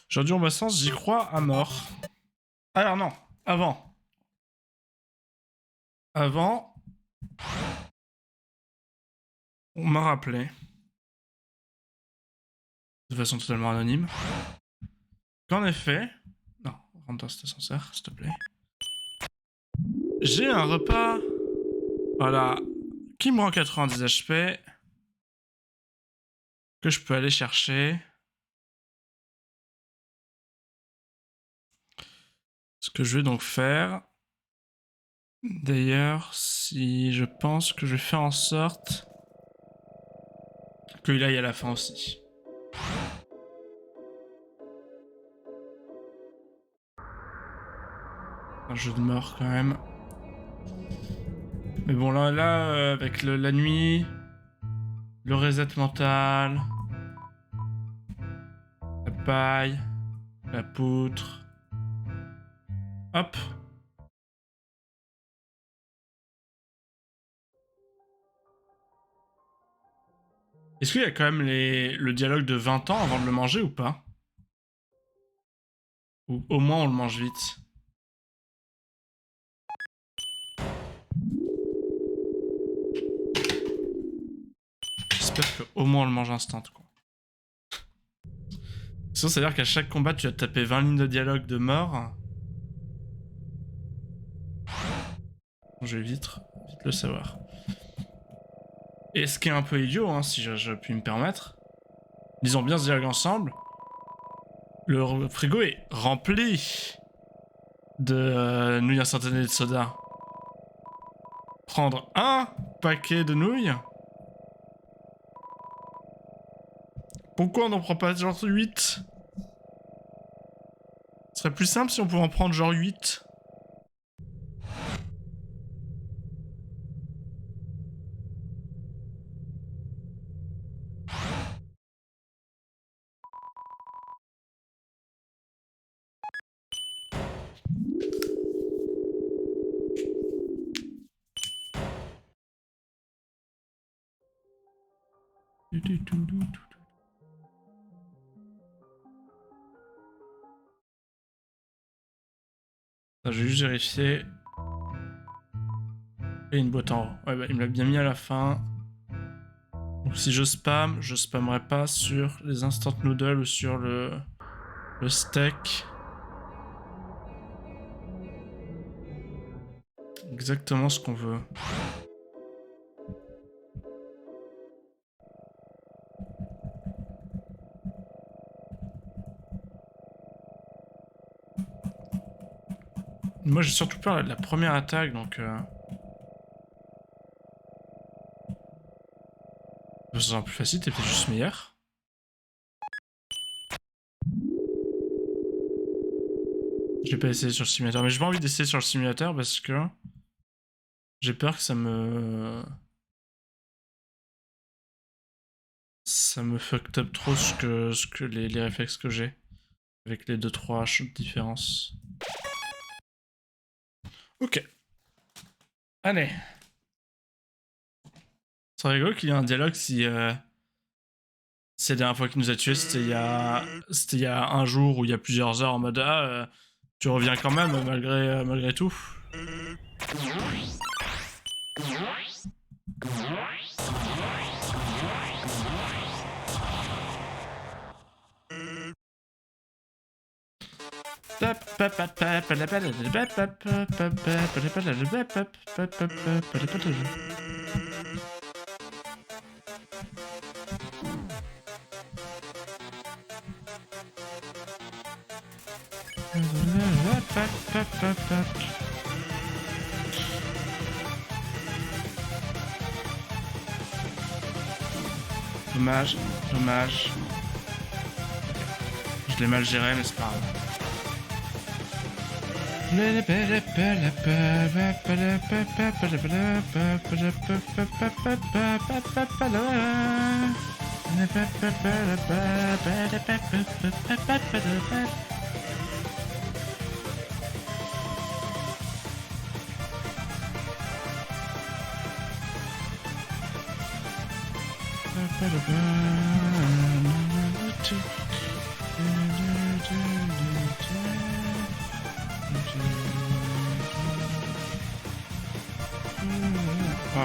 Aujourd'hui, en sens, j'y crois à mort. Alors non, avant. Avant, on m'a rappelé, de façon totalement anonyme, qu'en effet... Non, rentre dans cet ascenseur, s'il te plaît. J'ai un repas... Voilà, qui me rend 90 HP, que je peux aller chercher. Ce que je vais donc faire... D'ailleurs, si je pense que je vais faire en sorte qu'il aille à la fin aussi. Un jeu de mort quand même. Mais bon, là avec la nuit, le reset mental, la paille, la poutre. Hop. Est-ce qu'il y a quand même le dialogue de 20 ans avant de le manger ou pas? Ou au moins on le mange vite. J'espère qu'au moins on le mange instant, quoi. Sinon, ça veut dire qu'à chaque combat, tu vas te taper 20 lignes de dialogue de mort. Je vais vite le savoir. Et ce qui est un peu idiot, hein, si je puis me permettre, disons bien ce dialogue ensemble. Le frigo est rempli de nouilles instantanées de soda. Prendre un paquet de nouilles. Pourquoi on n'en prend pas genre 8? Ce serait plus simple si on pouvait en prendre genre 8. Je vais juste vérifier. Et une boîte en haut. Ouais, bah, il me l'a bien mis à la fin. Donc si je spammerai pas sur les instant noodles ou sur le steak. Exactement ce qu'on veut. Moi j'ai surtout peur de la première attaque, donc... Ça sera plus facile, t'es peut-être juste meilleur. J'ai pas essayé sur le simulateur, mais j'ai pas envie d'essayer sur le simulateur parce que... J'ai peur que ça me fucked up trop ce que les réflexes que j'ai. Avec les 2-3 de différence. Ok. Allez. C'est rigolo qu'il y ait un dialogue si... C'est la dernière fois qu'il nous a tués, c'était il y a un jour ou il y a plusieurs heures en mode tu reviens quand même malgré tout. Dommage, dommage. Je l'ai mal géré, mais c'est pas grave.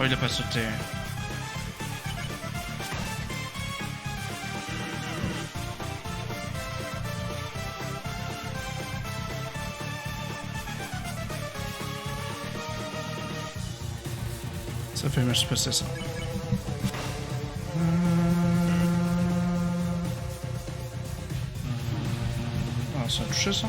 Oh, il a pas sauté. Ça fait mal se passer ça. Ah, ça a touché ça.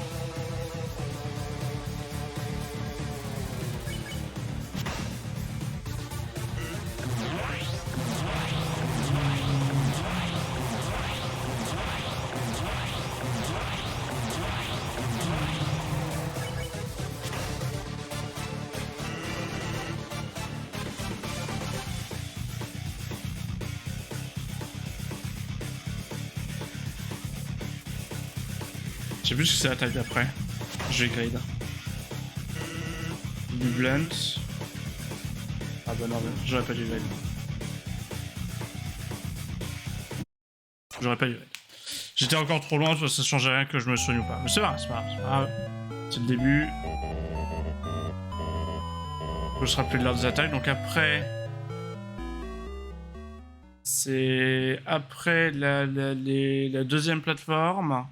Je sais plus ce que c'est la taille d'après. Je vais grade. Du blunt. Ah bah non, j'aurais pas dû grade. J'aurais pas dû grade. J'étais encore trop loin, ça changeait rien que je me soigne ou pas. Mais c'est pas grave. C'est le début. Je se rappeler de l'heure des attaques, donc après... C'est après la deuxième plateforme.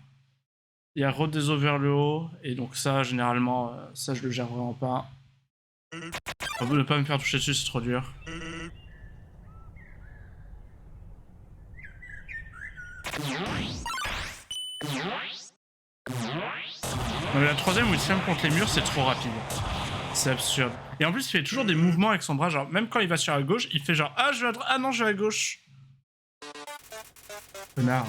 Il y a Road des eaux vers le haut, et donc ça, généralement, ça je le gère vraiment pas. Ne pas me faire toucher dessus, c'est trop dur. Non, mais la troisième où il se ferme contre les murs, c'est trop rapide. C'est absurde. Et en plus, il fait toujours des mouvements avec son bras, genre, même quand il va sur la gauche, il fait genre, ah, je vais à droite, ah non, je vais à gauche. Connard.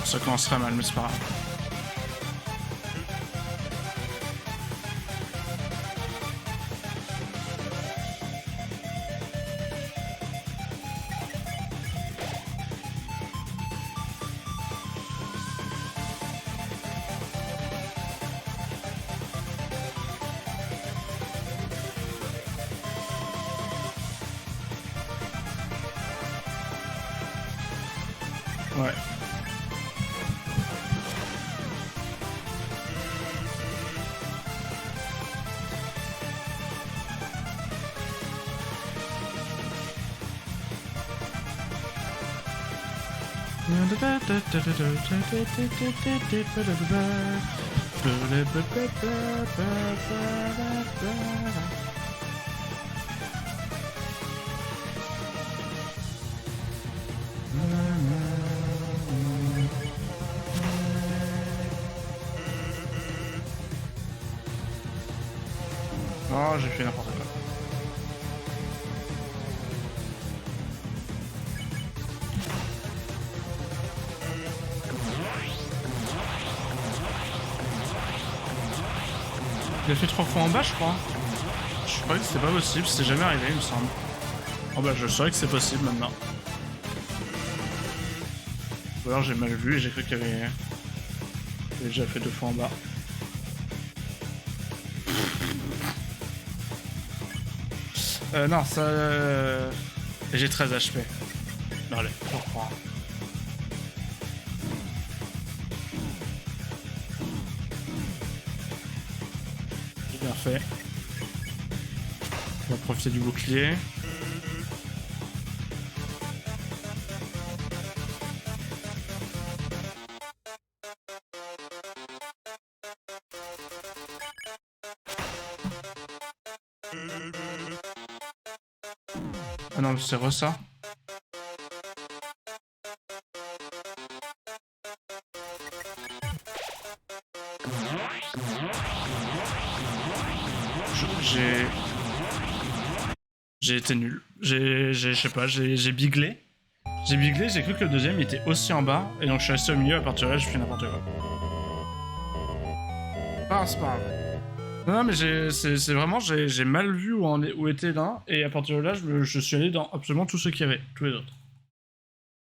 Ça commencerait mal, mais c'est pas grave. Ouais. Oh, j'ai fait n'importe quoi. Il a fait 3 fois en bas, je crois. Je croyais que c'était pas possible, c'était jamais arrivé, il me semble. Oh bah, je saurais que c'est possible maintenant. Ou alors j'ai mal vu et j'ai cru qu'il avait déjà fait 2 fois en bas. Non, ça... J'ai 13 HP. Non, allez, je reprends. J'ai bien fait. On va profiter du bouclier. Ah non, c'est re ça. J'ai été nul. Je sais pas, j'ai biglé. J'ai biglé, j'ai cru que le deuxième était aussi en bas, et donc je suis resté au milieu, à partir de là, je fais n'importe quoi. Ah, c'est pas grave. Non, mais c'est vraiment, j'ai mal vu où était l'un, et à partir de là, je suis allé dans absolument tout ce qu'il y avait, tous les autres.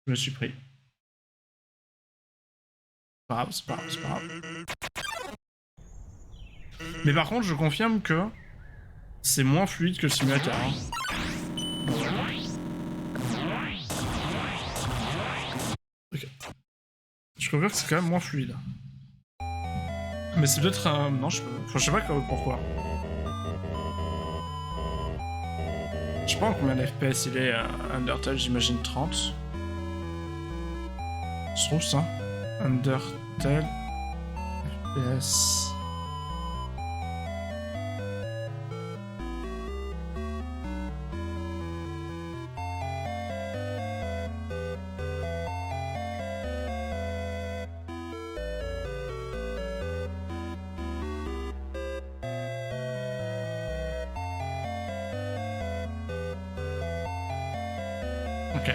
Je me suis pris. C'est pas grave, c'est pas grave, c'est pas grave. Mais par contre, je confirme que c'est moins fluide que le simulateur. Hein. Ok. Je confirme que c'est quand même moins fluide. Mais c'est peut-être... non, je sais pas pourquoi. Je sais pas en combien d'FPS il est Undertale, j'imagine 30. Je trouve ça. Undertale... FPS... Ok.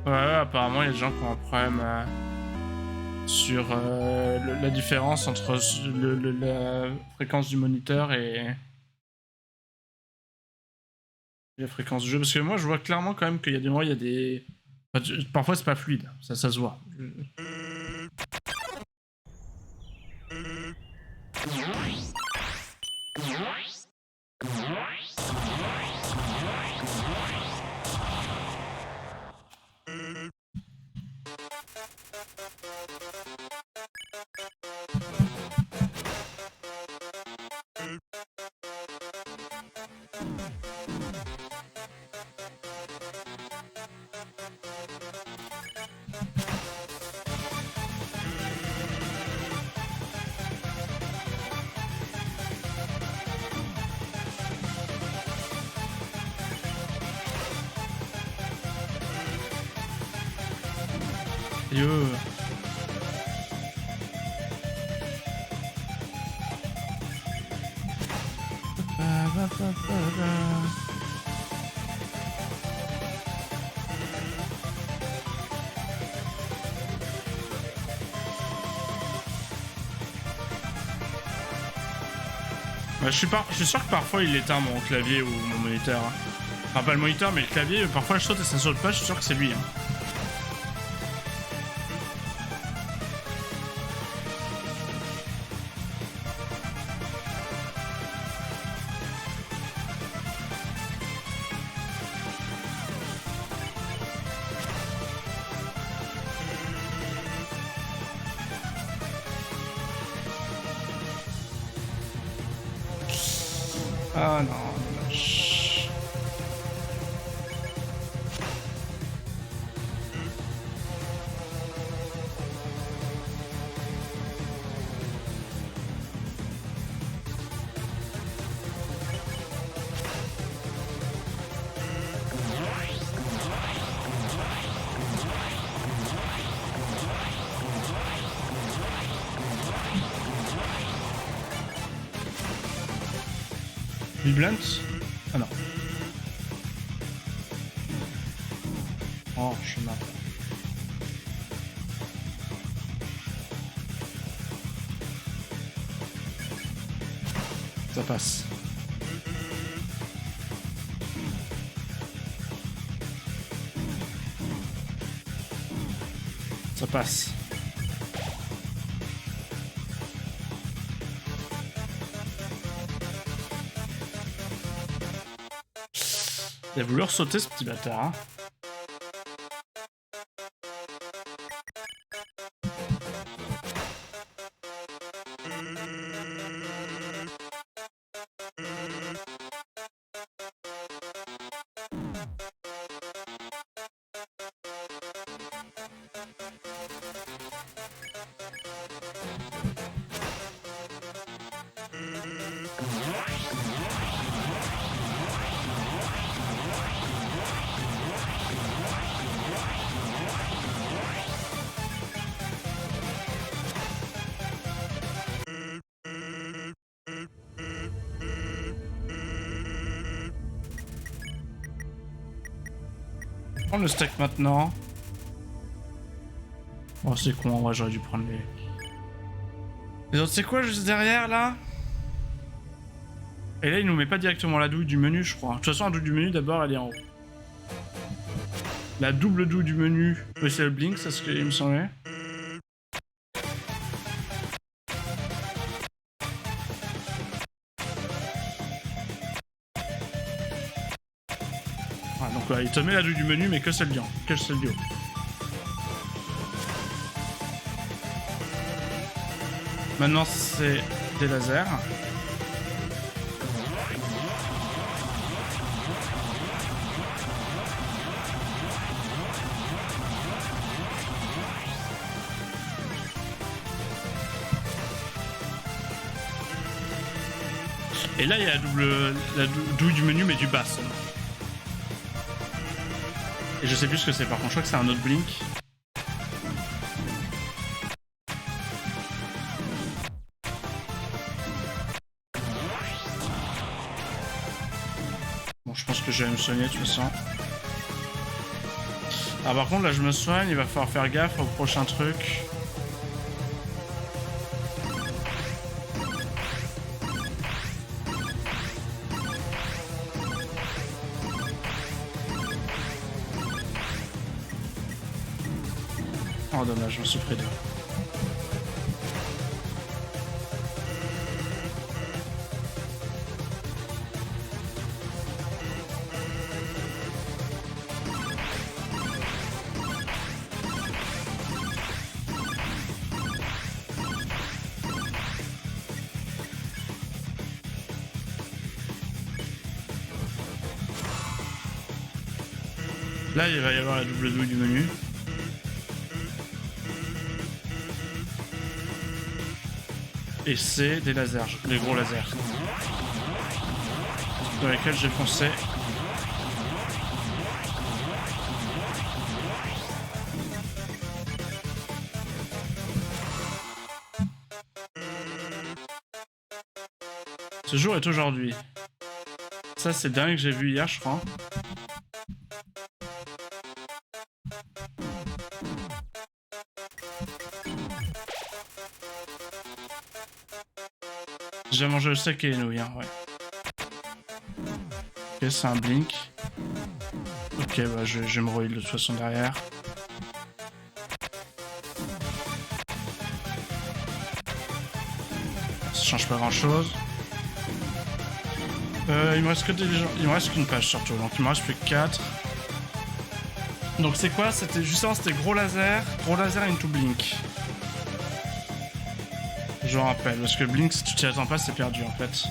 Ouais, apparemment, il y a des gens qui ont un problème sur la différence entre la fréquence du moniteur et la fréquence du jeu. Parce que moi, je vois clairement quand même qu'il y a des moments, il y a des... Enfin, parfois, c'est pas fluide. Ça se voit. Yo. Ouais, je suis sûr que parfois il éteint mon clavier ou mon moniteur. Hein. Enfin, pas le moniteur, mais le clavier, parfois je saute et ça saute pas, je suis sûr que c'est lui. Hein. Ah non, dommage. Blunt? Ah non. Oh, chemin. Ça passe. Ça passe. Il a voulu ressauter ce petit bâtard. Hein. Prends le steak maintenant. Oh c'est con, en vrai j'aurais dû prendre les... Les autres c'est quoi juste derrière là? Et là il nous met pas directement la douille du menu je crois. De toute façon la douille du menu d'abord elle est en haut. La double douille du menu, c'est le blink, c'est ce qu'il me semblait. Ah, donc il te met la douille du menu, mais que celle du haut. Que celle du haut. Maintenant, c'est des lasers. Et là, il y a la douille du menu, mais du bas seulement. Et je sais plus ce que c'est, par contre, je crois que c'est un autre blink. Bon, je pense que je vais me soigner de toute façon. Ah, par contre, là, je me soigne, il va falloir faire gaffe au prochain truc. Oh dommage, j'en suis près d'eux. Là, il va y avoir la double douille du menu. Et c'est des lasers, des gros lasers. Dans lesquels j'ai foncé. Ce jour est aujourd'hui. Ça, c'est le dernier que j'ai vu hier, je crois. J'ai mangé le steak et les nouilles, hein, ouais. Ok, c'est un blink. Ok, bah je vais me reheal de toute façon derrière. Ça change pas grand chose. Il me reste que il me reste qu'une page surtout, donc il me reste plus que 4. Donc c'est quoi? C'était justement gros laser into blink. Je rappelle, parce que blink si tu t'y attends pas c'est perdu en fait.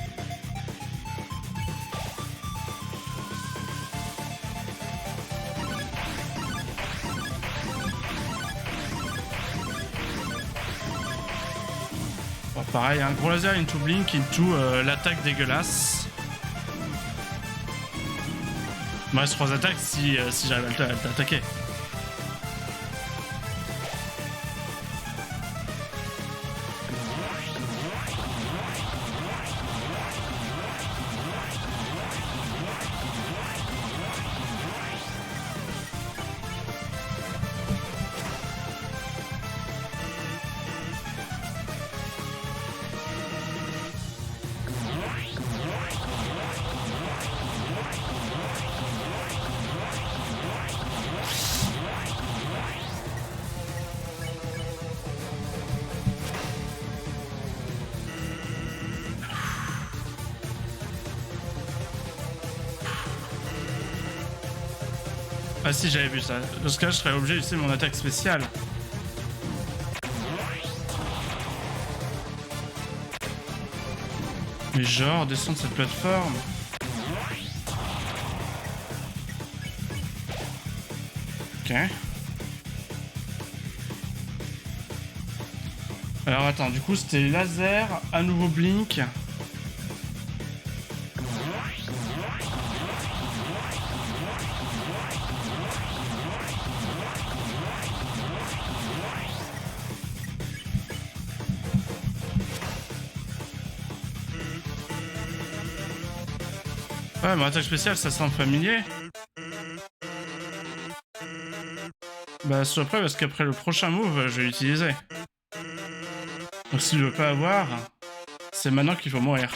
Bon, pareil, un gros laser into blink into l'attaque dégueulasse. Il me reste 3 attaques si j'arrive à t'attaquer. Ah si, j'avais vu ça. Dans ce cas, je serais obligé d'utiliser mon attaque spéciale. Mais genre, descendre cette plateforme. Ok. Alors attends, du coup c'était laser, à nouveau blink. Ouais, mon attaque spéciale, ça semble familier. Bah, sois prêt parce qu'après le prochain move, je vais l'utiliser. Donc, s'il veut pas avoir, c'est maintenant qu'il faut mourir.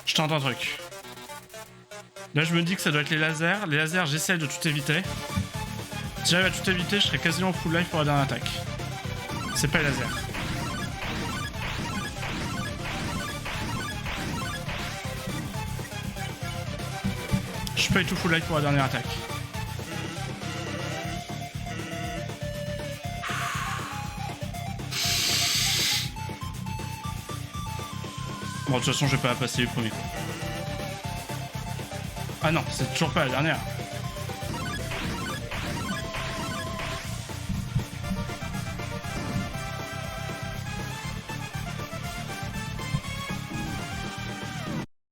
Je tente un truc. Là, je me dis que ça doit être les lasers. Les lasers, j'essaie de tout éviter. Si j'arrive à tout éviter, je serai quasiment full life pour la dernière attaque. C'est pas laser. Je suis pas du tout full life pour la dernière attaque. Bon, de toute façon, je vais pas passer le premier coup. Ah non, c'est toujours pas la dernière.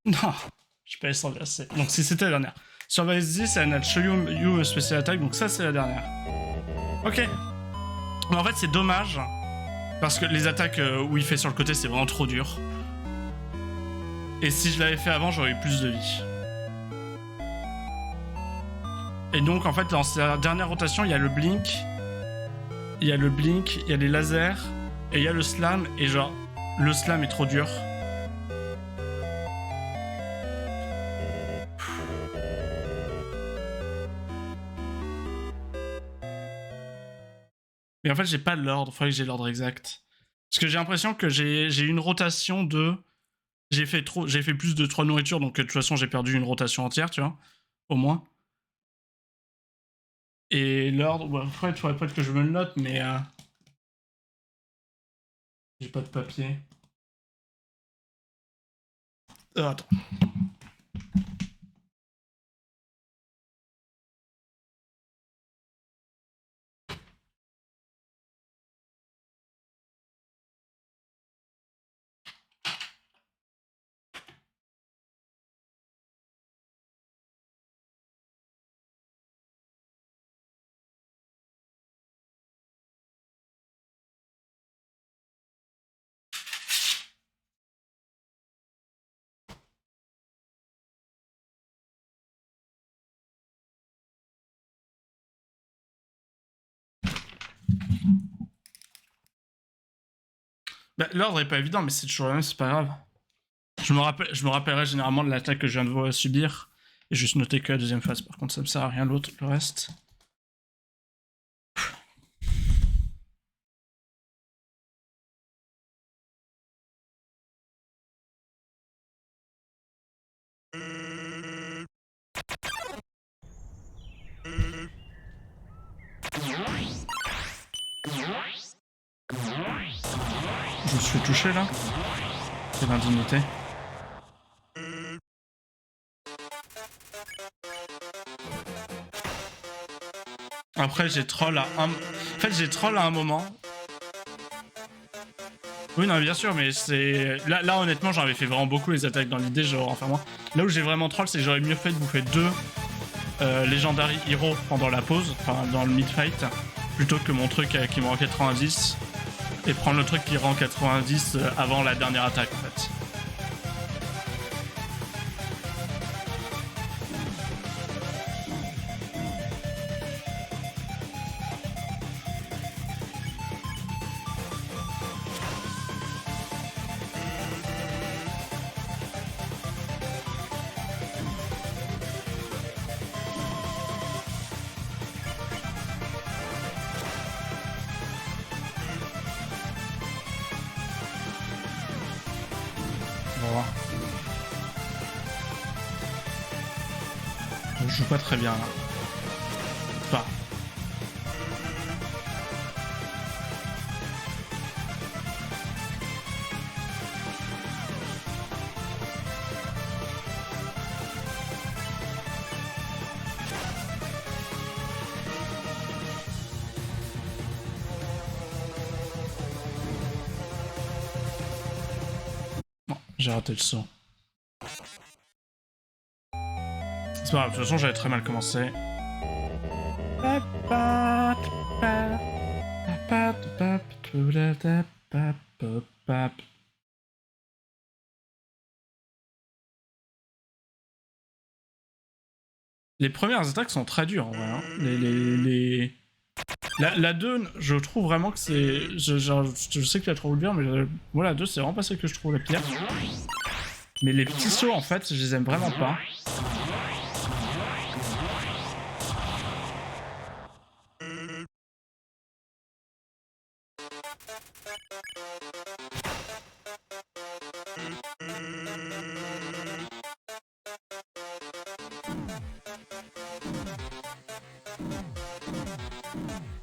Non, je peux aller sans verser. Donc si c'était la dernière. Survive 10, elle a Show You Special Attack, donc ça c'est la dernière. Ok. Mais en fait c'est dommage, parce que les attaques où il fait sur le côté c'est vraiment trop dur. Et si je l'avais fait avant, j'aurais eu plus de vie. Et donc en fait dans sa dernière rotation, il y a le blink, il y a les lasers, et il y a le slam, et genre, le slam est trop dur. Mais en fait, j'ai pas l'ordre. Faudrait que j'ai l'ordre exact. Parce que j'ai l'impression que j'ai eu une rotation de... J'ai fait plus de 3 nourritures, donc de toute façon, j'ai perdu une rotation entière, tu vois. Au moins. Et l'ordre... Ouais, il faudrait pas que je me le note, mais... J'ai pas de papier. Attends. Bah, l'ordre est pas évident, mais c'est toujours la même, c'est pas grave. Je me rappellerai généralement de l'attaque que je viens de subir. Et juste noter que la deuxième phase, par contre, ça me sert à rien l'autre, le reste. Je me suis fait toucher là. Quelle indignité. Après j'ai troll à un... En fait j'ai troll à un moment. Oui non bien sûr mais c'est... Là honnêtement j'en avais fait vraiment beaucoup les attaques dans l'idée genre en faire moins. Là où j'ai vraiment troll c'est que j'aurais mieux fait de bouffer 2 Legendary Hero pendant la pause, enfin dans le mid-fight, plutôt que mon truc qui me rend 90 et prendre le truc qui rend 90 avant la dernière attaque en fait. Je joue pas très bien là. Pas. Bon, j'ai raté le saut. C'est pas grave, de toute façon j'avais très mal commencé. Les premières attaques sont très dures en vrai. Hein. La 2, je trouve vraiment que c'est... Je sais que tu la trouves bien, mais moi la 2 c'est vraiment pas celle que je trouve la pire. Mais les petits sauts en fait, je les aime vraiment pas.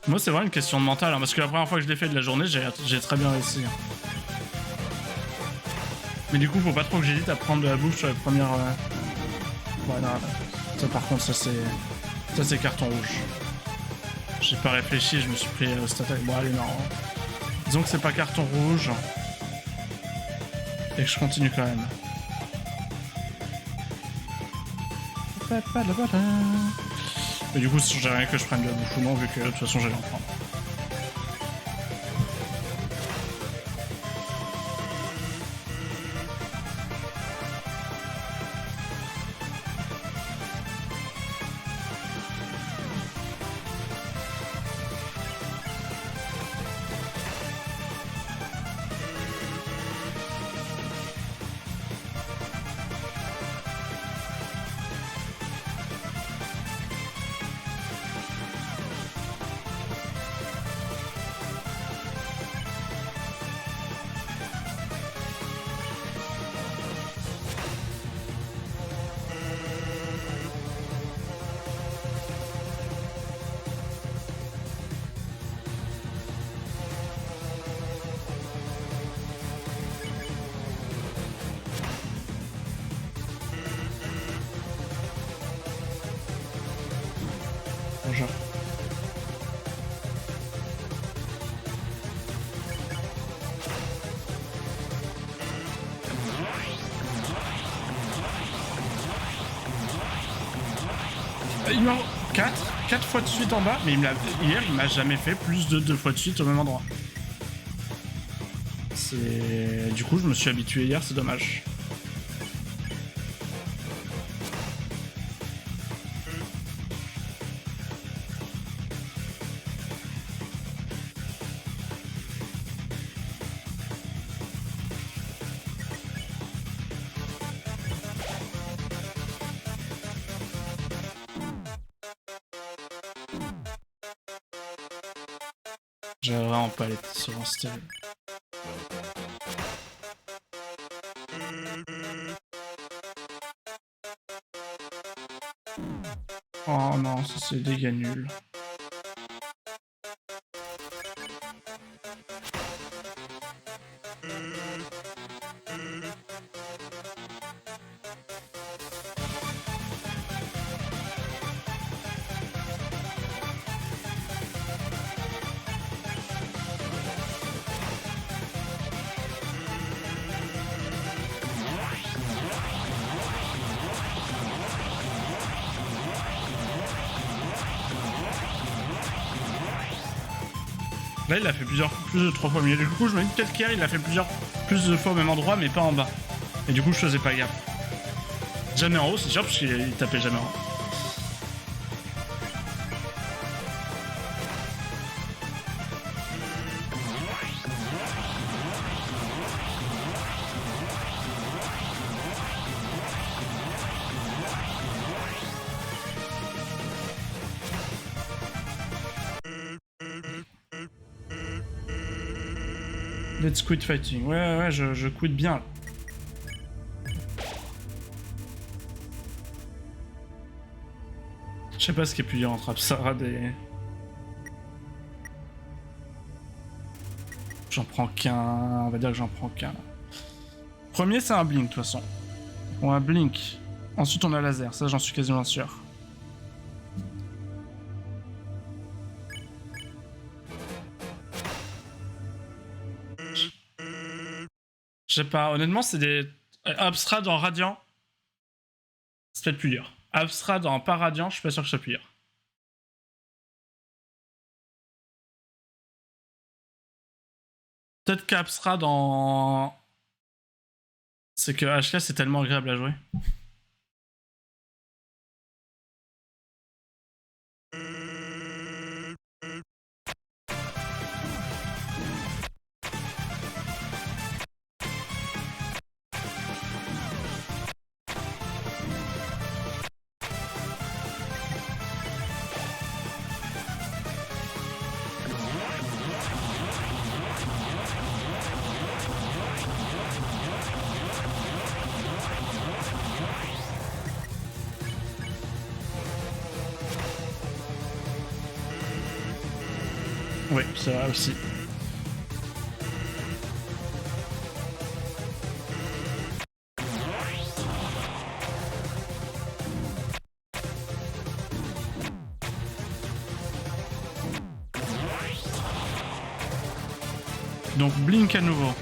Moi, c'est vraiment une question de mental, hein, parce que la première fois que je l'ai fait de la journée, j'ai très bien réussi. Hein. Mais du coup, faut pas trop que j'hésite à prendre de la bouffe sur les premières... Voilà. Ça, par contre, ça c'est carton rouge. J'ai pas réfléchi, je me suis pris au stat. Bon, allez, non. Disons que c'est pas carton rouge. Et que je continue quand même. Mais du coup, j'ai rien que je prenne de la bouffe ou non, vu que de toute façon, j'allais en prendre. Bonjour. Il m'a 4 fois de suite en bas, mais hier il m'a jamais fait plus de 2 fois de suite au même endroit. Du coup je me suis habitué hier, c'est dommage. J'avais vraiment pas les sur un style. Oh non, ça c'est des dégâts nuls. Là, il a fait plus de 3 fois mieux. Du coup, je me dis peut-être qu'hier, il a fait plus de fois au même endroit, mais pas en bas. Et du coup, je faisais pas gaffe. Jamais en haut, c'est sûr, parce qu'il tapait jamais en haut. Let's quit fighting. Ouais, je quitte bien. Je sais pas ce qui est plus dur entre Apsarad et... J'en prends qu'un... On va dire que j'en prends qu'un. Premier, c'est un blink, de toute façon. On a un blink. Ensuite, on a laser. Ça, j'en suis quasiment sûr. Je sais pas, honnêtement, c'est des... Abstrad en radiant, c'est peut-être plus dur. Abstrad en pas radiant, je suis pas sûr que ce soit plus dur. Peut-être qu'Abstrad en... C'est que HK, c'est tellement agréable à jouer. Oui, c'est vrai aussi. Donc Blink à nouveau.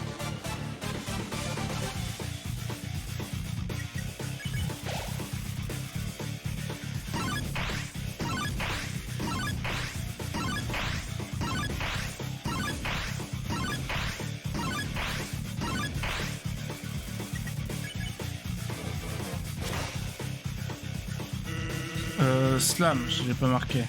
Slam, je l'ai pas marqué.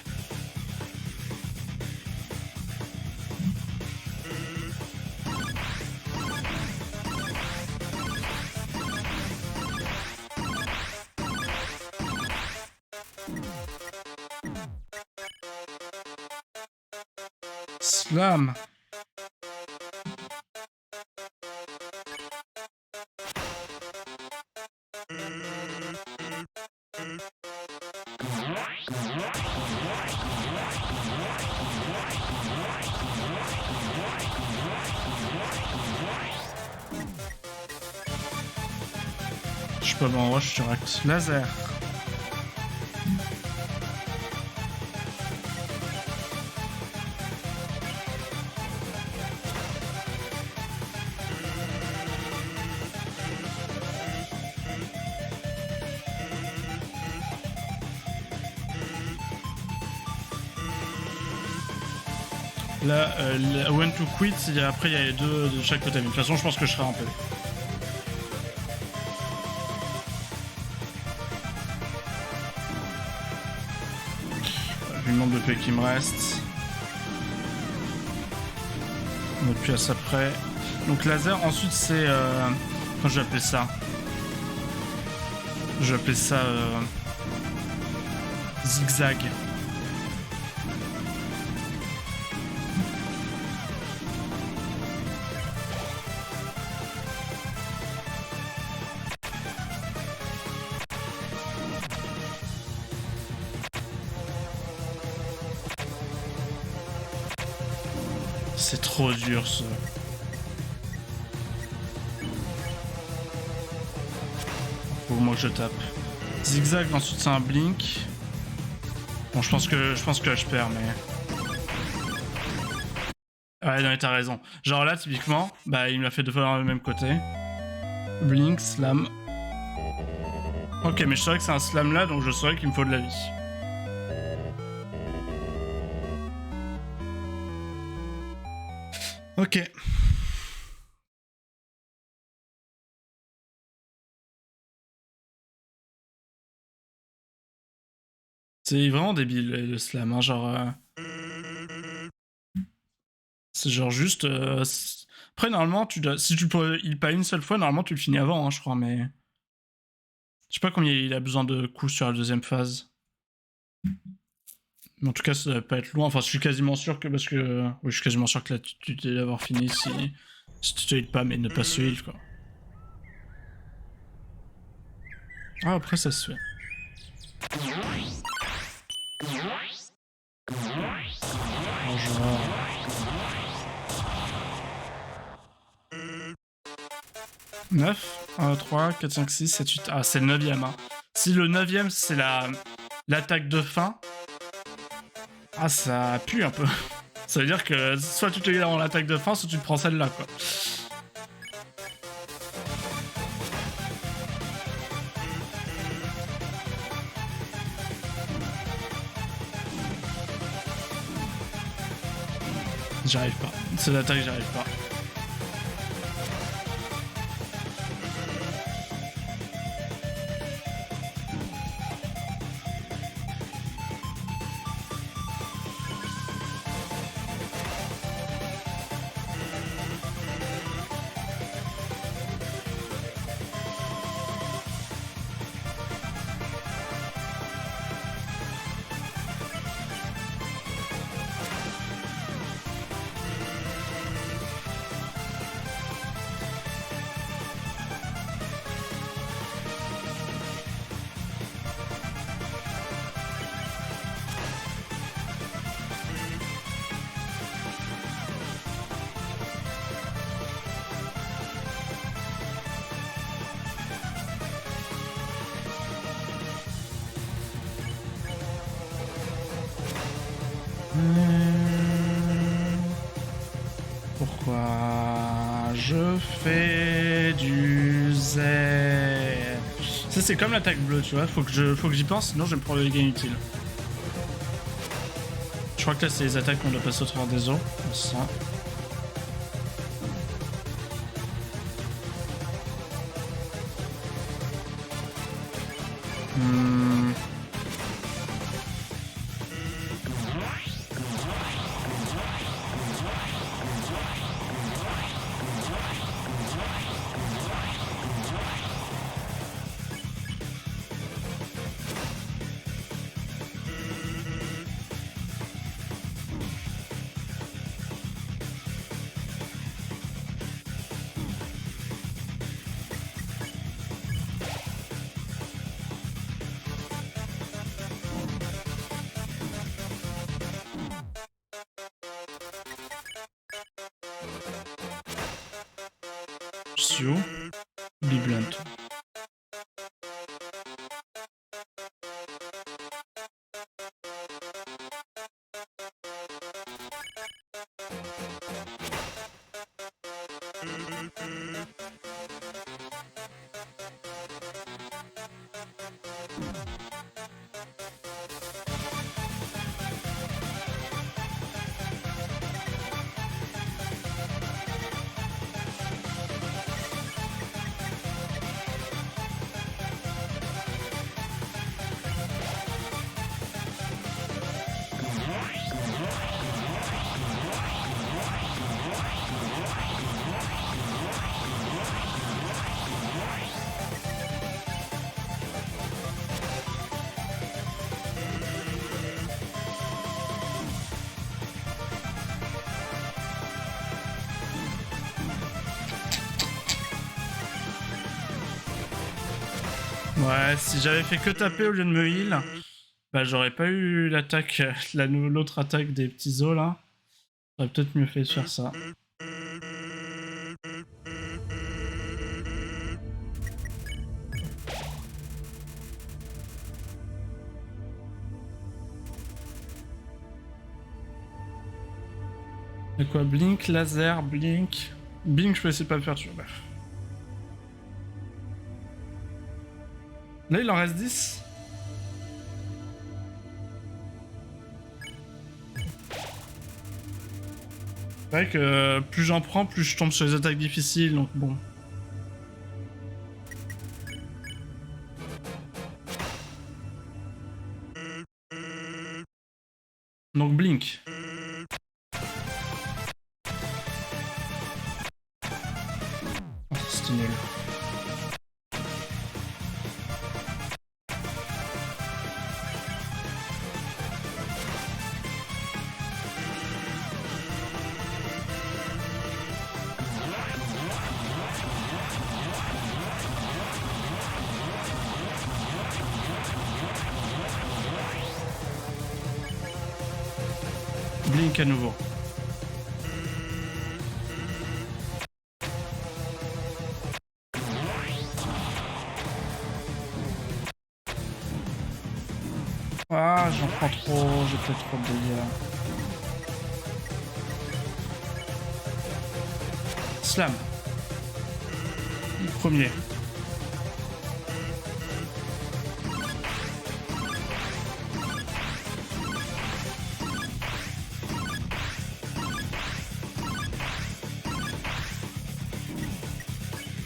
Slam. Je suis pas bon rush sur Axe Laser. Là, when to quit, après il y a les deux de chaque côté. Mais de toute façon, je pense que je serai un peu. Vu le nombre de P qui me reste. On a plus à ça près. Donc laser, ensuite c'est... Quand je vais appeler ça. Je vais appeler ça... Zigzag. C'est trop dur ce... Faut au moins que je tape. Zigzag, ensuite c'est un blink. Bon, je pense que là je perds, mais... Ouais, non, mais t'as raison. Genre là, typiquement, bah il me l'a fait deux fois dans le même côté. Blink, slam. Ok, mais je saurais que c'est un slam là, donc je saurais qu'il me faut de la vie. Ok. C'est vraiment débile le slam, hein, genre... C'est genre juste... Après, normalement, si tu peux heal pas une seule fois, normalement tu le finis avant, hein, je crois, mais... Je sais pas combien il a besoin de coups sur la deuxième phase. Mais en tout cas, ça va pas être loin. Enfin, je suis quasiment sûr que... Parce que... Oui, je suis quasiment sûr que là, tu dois l'avoir fini si tu te heal pas, mais ne pas se heal, quoi. Ah, après, ça se fait. Bonjour. Neuf, 1, 3, 4, 5, 6, 7, 8... Ah, c'est le 9ème, hein. Si le 9ème, c'est l'attaque de fin... Ah, ça pue un peu. Ça veut dire que soit tu te heal avant l'attaque de fin, soit tu te prends celle-là, quoi. J'arrive pas. C'est l'attaque, j'arrive pas. Pourquoi je fais du Z? Ça c'est comme l'attaque bleue, tu vois, faut que j'y pense, sinon je vais me prendre des dégâts inutiles. Je crois que là c'est les attaques qu'on doit passer au travers des eaux. Ça. Je suis où? Biblunt. Ouais, si j'avais fait que taper au lieu de me heal, bah j'aurais pas eu l'attaque, l'autre attaque des petits os là. J'aurais peut-être mieux fait de faire ça. Y'a quoi? Blink, laser, blink. Blink, je peux essayer de pas le faire tuer, bref. Là, il en reste 10. C'est vrai que plus j'en prends, plus je tombe sur les attaques difficiles, donc bon. Donc blink. Oh, c'était nul. Blink à nouveau. Ah, j'en prends trop, j'ai fait trop de dégâts. Slam. Le premier.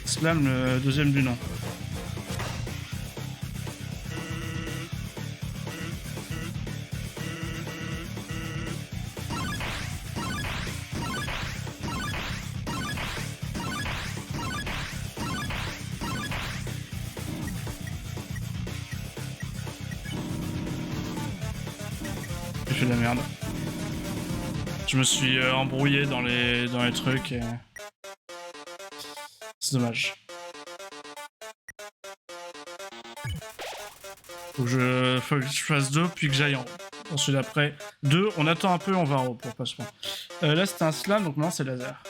Slam, le deuxième du nom. J'ai fait de la merde. Je me suis embrouillé dans les trucs et... C'est dommage. Faut que je fasse 2 puis que j'aille en haut. Ensuite après 2, on attend un peu, on va en haut pour pas se prendre. Là c'était un slam, donc maintenant c'est laser.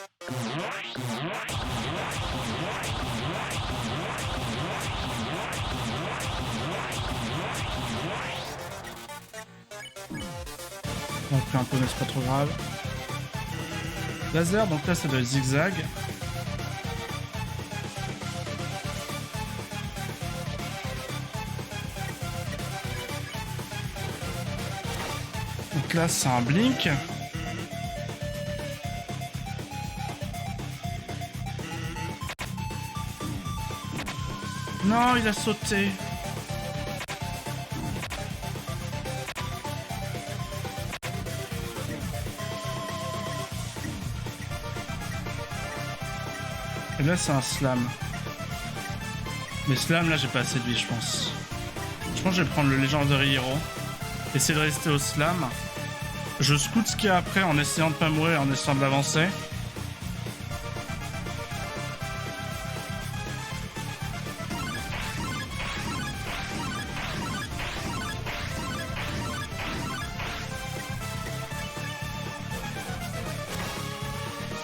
On fait un peu, mais c'est pas trop grave. Laser, donc là, c'est de zigzag. Donc là, c'est un blink. Non, il a sauté. Et là, c'est un slam. Mais slam, là, j'ai pas assez de vie, je pense. Je pense que je vais prendre le Legendary Hero. Essayer de rester au slam. Je scoute ce qu'il y a après en essayant de pas mourir, en essayant de l'avancer.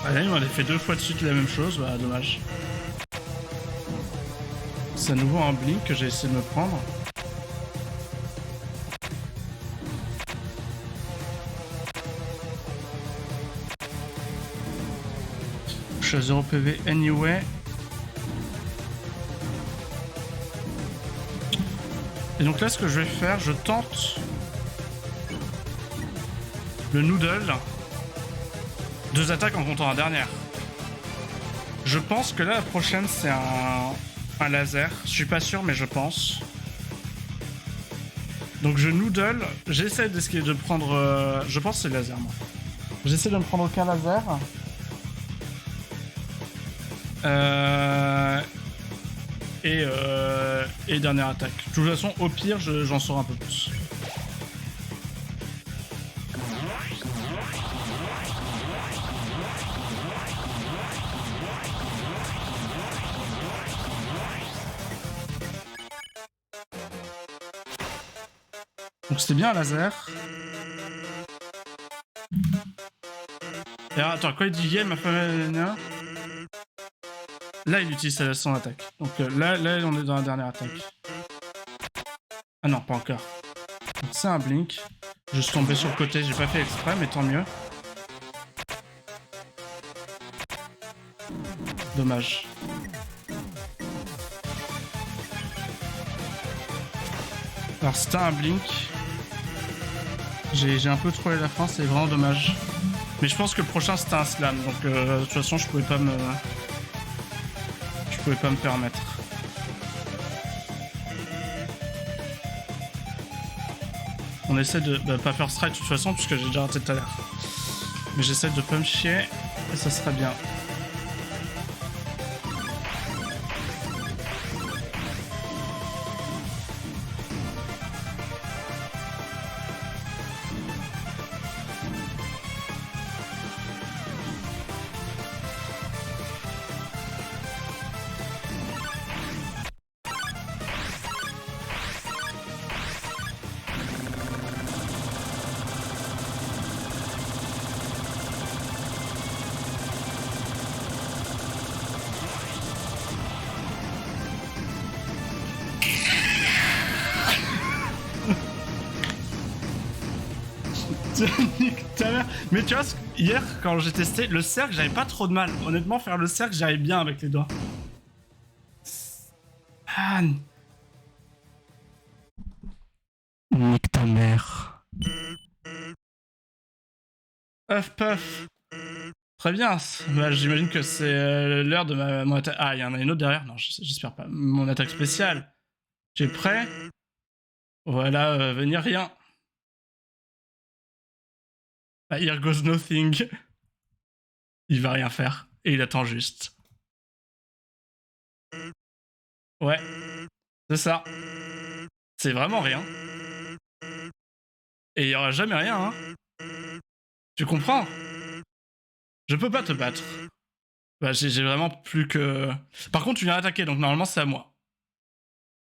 Ah, là, il m'en a fait 2 fois de suite la même chose, bah dommage. C'est à nouveau un blink que j'ai essayé de me prendre. Je suis à 0 PV anyway. Et donc là, ce que je vais faire, je tente le noodle. 2 attaques en comptant la dernière. Je pense que là, la prochaine, c'est un laser. Je suis pas sûr, mais je pense. Donc je noodle. J'essaie d'esquiver de prendre... je pense que c'est le laser, moi. J'essaie de me prendre aucun laser. Et dernière attaque. De toute façon, au pire, j'en saurai un peu plus. Donc c'était bien un laser. Et alors, attends, quand il dit yeah, ma femme... Là, il utilise son attaque. Donc là, on est dans la dernière attaque. Ah non, pas encore. Donc c'est un blink. Je suis tombé sur le côté, j'ai pas fait exprès, mais tant mieux. Dommage. Alors c'était un blink. J'ai un peu trollé la fin, c'est vraiment dommage. Mais je pense que le prochain c'était un slam, donc de toute façon je pouvais pas me permettre. On essaie de pas faire strike de toute façon puisque j'ai déjà raté tout à l'heure. Mais j'essaie de pas me chier et ça serait bien. Mais tu vois, hier quand j'ai testé le cercle, j'avais pas trop de mal. Honnêtement, faire le cercle, j'arrive bien avec les doigts. Ah. Nique ta mère. Puff. Très bien. Bah, j'imagine que c'est l'heure de mon attaque. Ah, il y en a une autre derrière. Non, j'espère pas. Mon attaque spéciale. Tu es prêt? Voilà, venir rien. Ah, here goes nothing. Il va rien faire. Et il attend juste. Ouais. C'est ça. C'est vraiment rien. Et il y aura jamais rien, hein. Tu comprends? Je peux pas te battre. Bah, j'ai vraiment plus que... Par contre, tu viens attaquer, donc normalement, c'est à moi.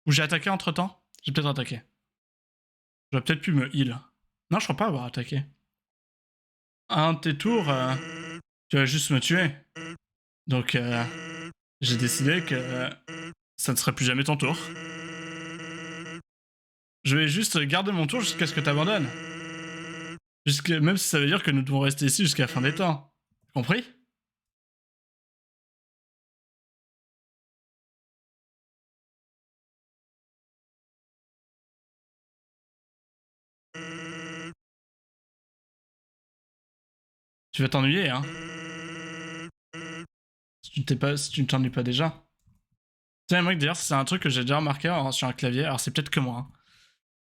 Ou j'ai attaqué entre-temps? J'ai peut-être attaqué. J'aurais peut-être pu me heal. Non, je crois pas avoir attaqué. Un de tes tours, tu vas juste me tuer. Donc, j'ai décidé que ça ne serait plus jamais ton tour. Je vais juste garder mon tour jusqu'à ce que t'abandonnes. Même si ça veut dire que nous devons rester ici jusqu'à la fin des temps. Compris? Tu vas t'ennuyer, hein? Si tu ne t'ennuies pas déjà. Tiens, mec, d'ailleurs, c'est un truc que j'ai déjà remarqué sur un clavier. Alors, c'est peut-être que moi, hein.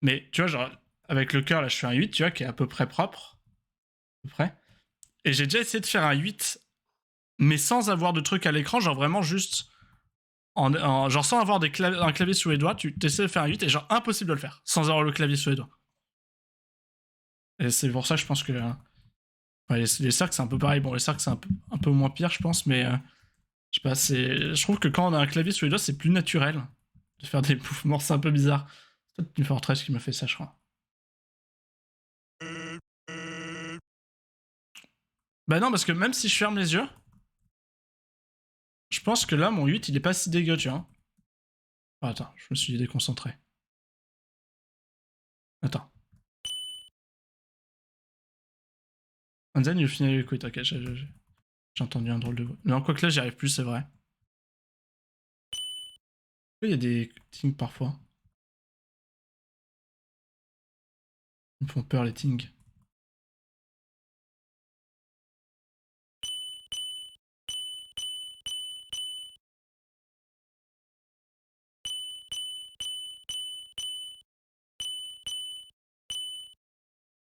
Mais tu vois, genre, avec le cœur, là, je fais un 8, tu vois, qui est à peu près propre. À peu près. Et j'ai déjà essayé de faire un 8, mais sans avoir de truc à l'écran, genre vraiment juste. Genre sans avoir un clavier sous les doigts, tu essaies de faire un 8 et genre impossible de le faire sans avoir le clavier sous les doigts. Et c'est pour ça, je pense que. Les cercles, c'est un peu pareil. Bon, les cercles, c'est un peu moins pire, je pense, mais. Je sais pas, je trouve que quand on a un clavier sous les doigts, c'est plus naturel de faire des mouvements, c'est un peu bizarre. C'est peut-être une Fortress qui m'a fait ça, je crois. Bah non, parce que même si je ferme les yeux, je pense que là, mon 8, il est pas si dégueu, tu vois. Oh, attends, je me suis déconcentré. Attends. And then you finally quit. Ok, j'ai entendu un drôle de voix. Non, quoique là, j'y arrive plus, c'est vrai. Il y a des things parfois. Ils me font peur, les things.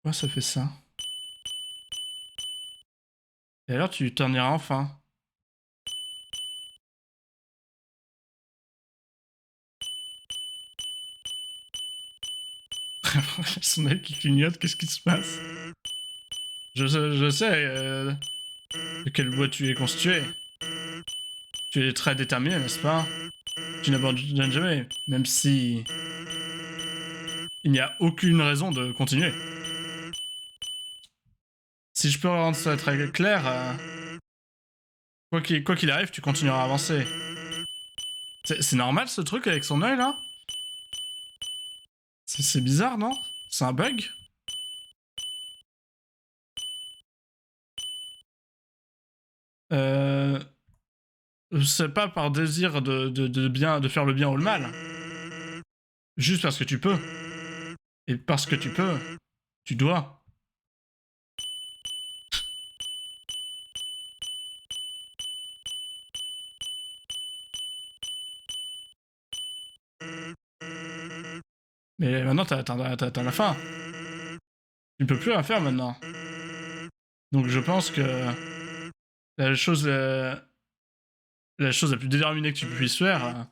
Pourquoi ça fait ça? Et alors, tu t'en iras enfin. Son œil qui clignote, qu'est-ce qui se passe? Je sais de quelle bois tu es constitué. Tu es très déterminé, n'est-ce pas? Tu n'abandonnes jamais, même si il n'y a aucune raison de continuer. Si je peux rendre ça très clair, quoi qu'il arrive, tu continueras à avancer. C'est normal ce truc avec son œil là? C'est bizarre, non? C'est un bug? Euh... C'est pas par désir de faire le bien ou le mal. Juste parce que tu peux. Et parce que tu peux, tu dois. Mais maintenant, t'as la fin. Tu ne peux plus rien faire maintenant. Donc je pense que la chose, la chose la plus déterminée que tu puisses faire,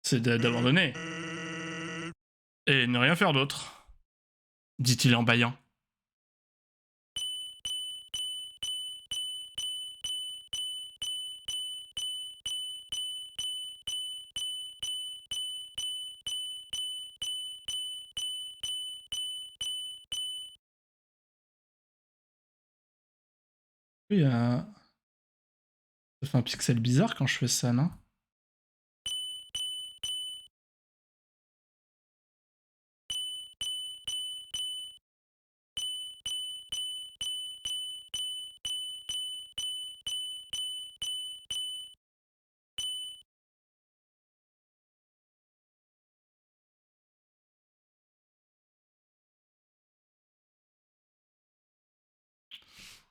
c'est d'abandonner. Et ne rien faire d'autre, dit-il en bâillant. Oui, ça fait un pixel bizarre quand je fais ça, non?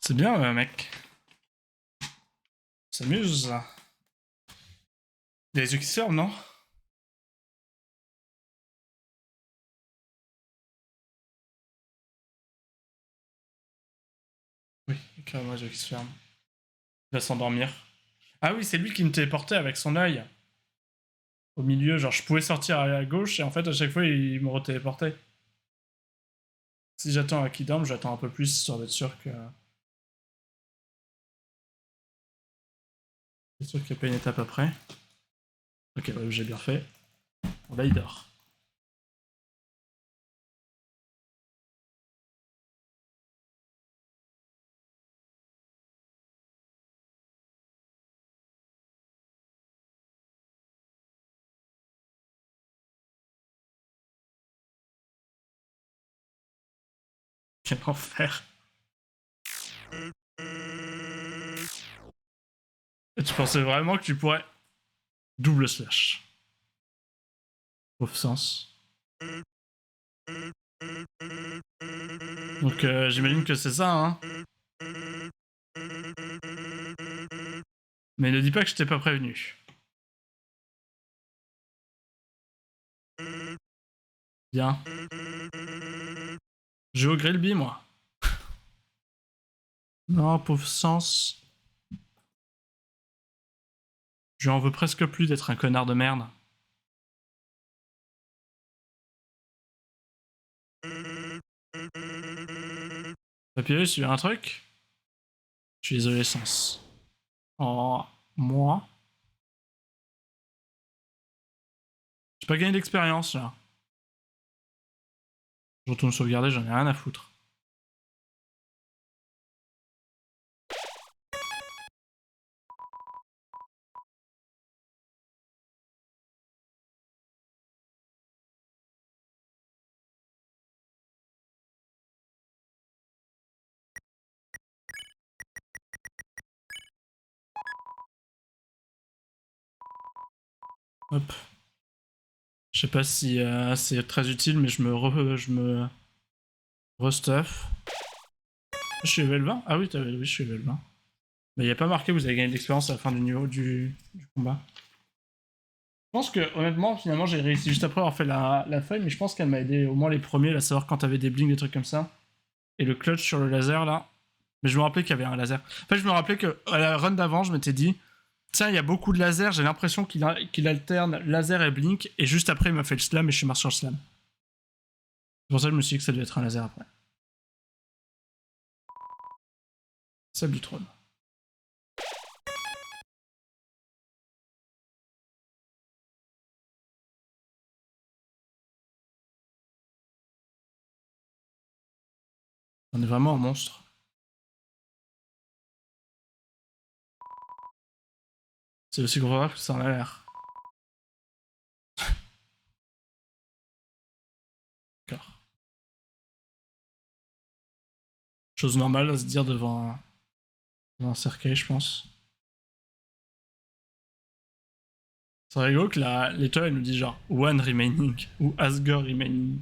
C'est bien, mec. On s'amuse. Les yeux qui se ferment, non? Oui, carrément les yeux qui se ferment. Il va s'endormir. Ah oui, c'est lui qui me téléportait avec son œil. Au milieu, genre je pouvais sortir à gauche et en fait à chaque fois il me retéléportait. Si j'attends à qu'il dorme, j'attends un peu plus histoire d'être sûr que. C'est sûr qu'il n'y a pas une étape après. Ok, bah, j'ai bien fait. Bon, là il dort. Ok. Quel enfer. Et tu pensais vraiment que tu pourrais... Double slash. Pauvre sens. Donc j'imagine que c'est ça, hein. Mais ne dis pas que je t'ai pas prévenu. Bien. Je joue au Grillby, moi. Non, pauvre sens. Je lui en veux presque plus d'être un connard de merde. Papillon, tu veux un truc? Je suis désolé, sens. Oh, moi? J'ai pas gagné d'expérience, là. Je retourne sauvegarder, j'en ai rien à foutre. Hop. Je sais pas si c'est très utile, mais je me restuff. Je suis level 20? Ah oui, oui, je suis level 20. Mais il n'y a pas marqué que vous avez gagné de l'expérience à la fin du niveau du combat. Je pense que, honnêtement, finalement, j'ai réussi juste après avoir fait la feuille, mais je pense qu'elle m'a aidé au moins les premiers, là, savoir quand t'avais des blinks, des trucs comme ça. Et le clutch sur le laser, là. Mais je me rappelais qu'il y avait un laser. En fait, je me rappelais qu'à la run d'avant, je m'étais dit, tiens, il y a beaucoup de lasers, j'ai l'impression qu'il alterne laser et blink, et juste après, il m'a fait le slam et je suis mort sur le slam. C'est pour ça que je me suis dit que ça devait être un laser après. Sable du trône. On est vraiment un monstre. C'est aussi gros que ça en a l'air. D'accord. Chose normale à se dire devant un cercueil, je pense. C'est rigolo que l'étoile elle nous dit genre one remaining ou Asgore remaining.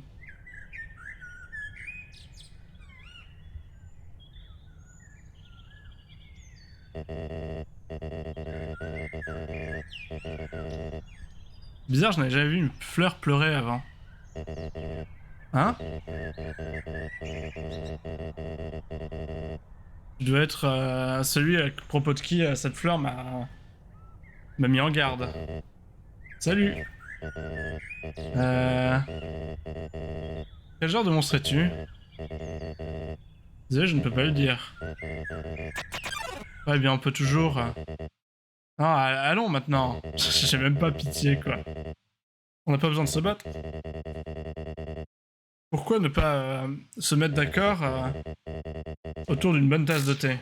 Bizarre, je n'avais jamais vu une fleur pleurer avant. Hein? Je dois être celui à propos de qui cette fleur m'a mis en garde. Salut. Quel genre de monstre es-tu? Désolé, je ne peux pas le dire. Ouais, bien, on peut toujours... Non, allons maintenant. J'ai même pas pitié, quoi. On n'a pas besoin de se battre. Pourquoi ne pas se mettre d'accord autour d'une bonne tasse de thé?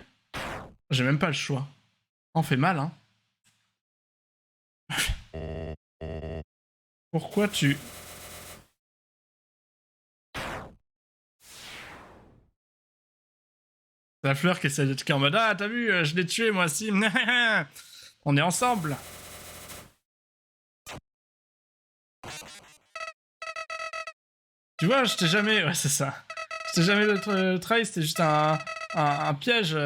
J'ai même pas le choix. On fait mal, hein. Pourquoi tu... La fleur qui essaie de te en mode ah, t'as vu, je l'ai tué moi aussi. On est ensemble. Tu vois, je t'ai jamais. Ouais, c'est ça. Je t'ai jamais trahi, c'était juste un piège.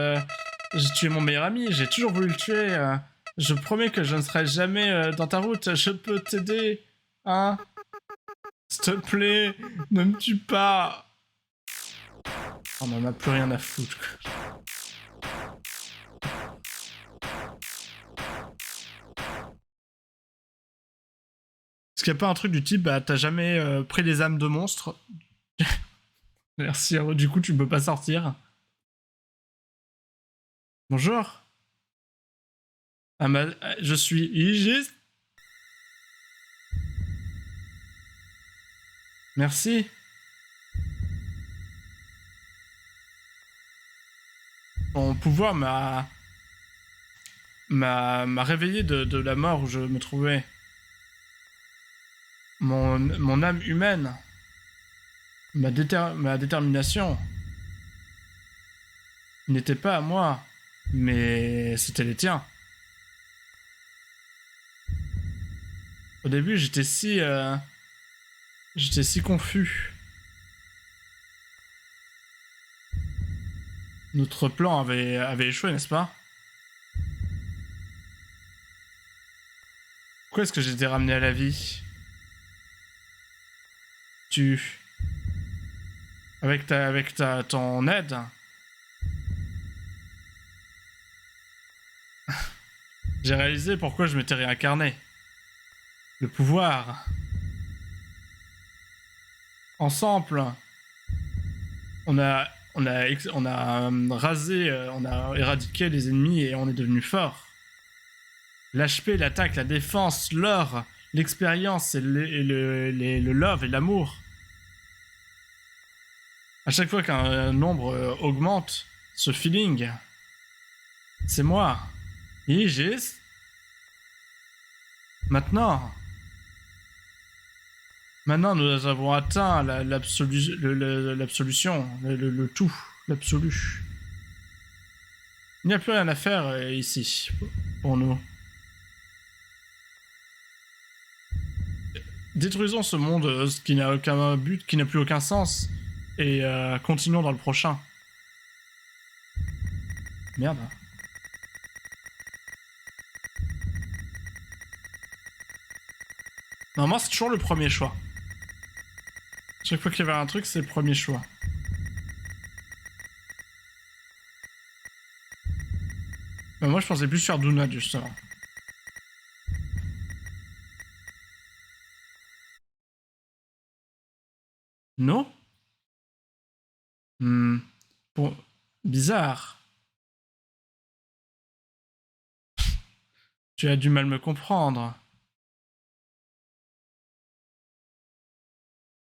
J'ai tué mon meilleur ami, j'ai toujours voulu le tuer. Je promets que je ne serai jamais dans ta route. Je peux t'aider. Hein? S'il te plaît, ne me tue pas. On en a plus rien à foutre. Est-ce qu'il n'y a pas un truc du type, bah t'as jamais pris les âmes de monstres? Merci, du coup tu peux pas sortir. Bonjour. Je suis Igis. Merci. Ton pouvoir m'a réveillé de la mort où je me trouvais. Mon âme humaine, ma détermination n'étaient pas à moi, mais c'était les tiens. Au début, j'étais si confus. Notre plan avait échoué, n'est-ce pas? Pourquoi est-ce que j'étais ramené à la vie? Avec ton aide, j'ai réalisé pourquoi je m'étais réincarné. Le pouvoir. Ensemble, on a rasé, on a éradiqué les ennemis et on est devenu fort. L'HP, l'attaque, la défense, l'or, l'expérience et le love et l'amour. À chaque fois qu'un nombre augmente, ce feeling, c'est moi. Isis. Maintenant, nous avons atteint l'absolution, le tout, l'absolu. Il n'y a plus rien à faire ici, pour nous. Détruisons ce monde qui n'a aucun but, qui n'a plus aucun sens, et continuons dans le prochain. Merde. Normalement, c'est toujours le premier choix. Chaque fois qu'il y avait un truc, c'est le premier choix. Mais moi, je pensais plus faire Duna, justement. Non? Bon, bizarre. Tu as du mal me comprendre.